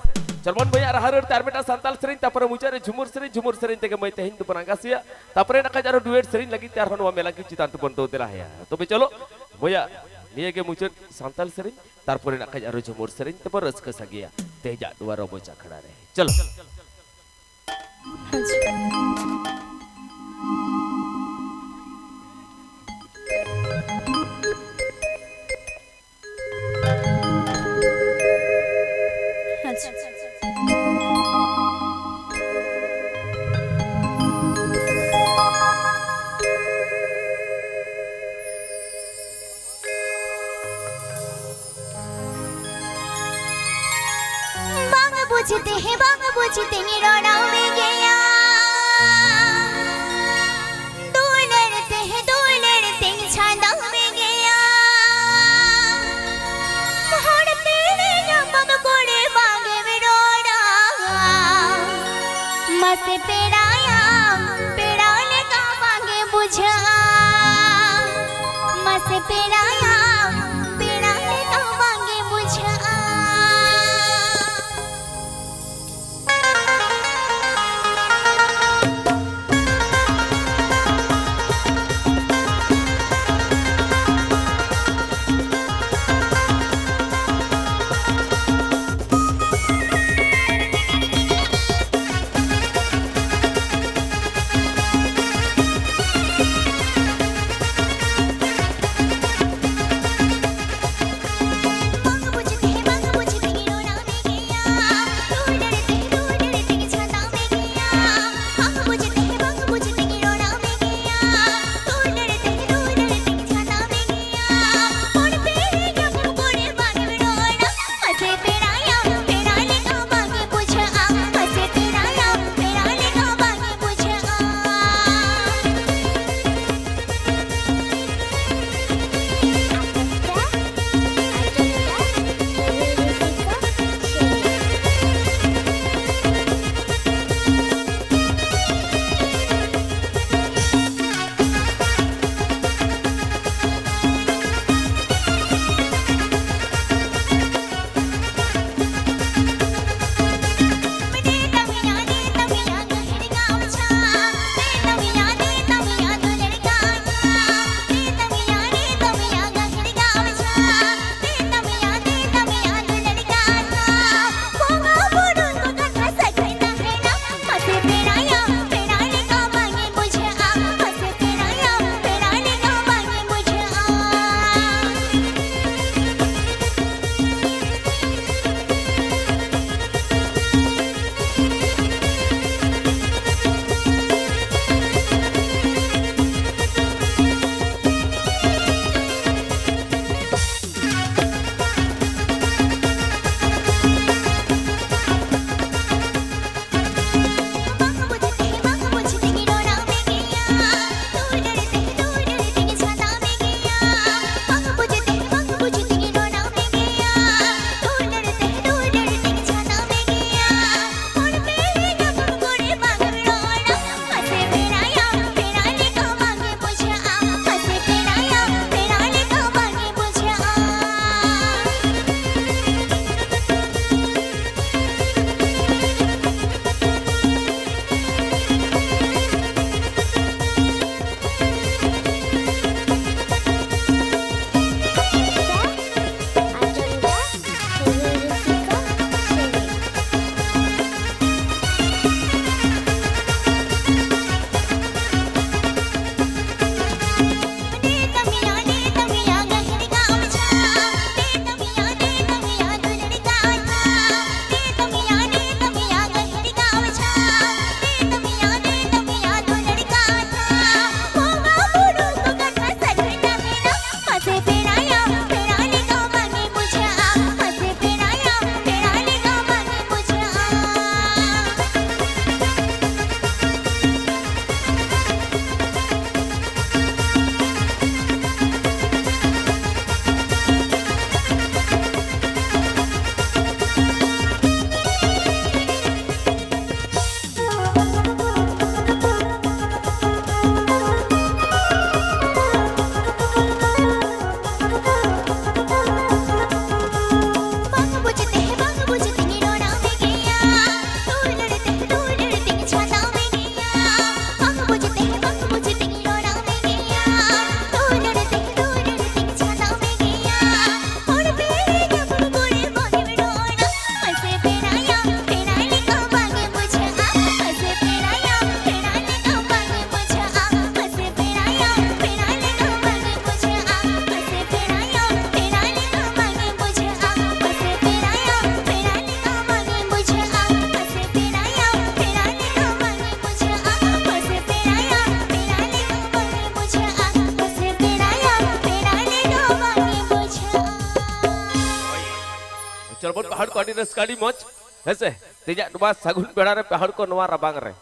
चलबन भई आर हर तार मिटा साताल सेरिन तापर मुचारे झुमुर सेरिन तेके मई तेहिन तो बनागासिया तापर नका जारो डुएट सेरिन लगी तार हनवा मेला की चितान तो बनतो देला है तो बे चलो भैया निये के मुचर साताल सेरिन तारपरे नका जारो झुमुर सेरिन तापर रसका सगिया तेजा दुआरो बोचा खड़ा रहे चलो बुझते हैं रोना में गया दो लड़ते हैं छांदा में गया हड़ते हैं मग कोड़े बागे में रोना मसे पेड़ाले का मांगे बुझा मसे पेड़ाले का मांगे बुझा चल बन पहाड़ को आड़ी रस्काड़ी मौज ऐसे तेजा नुआ सगुन बेड़ा रे पहाड़ को नुआ रबांग रे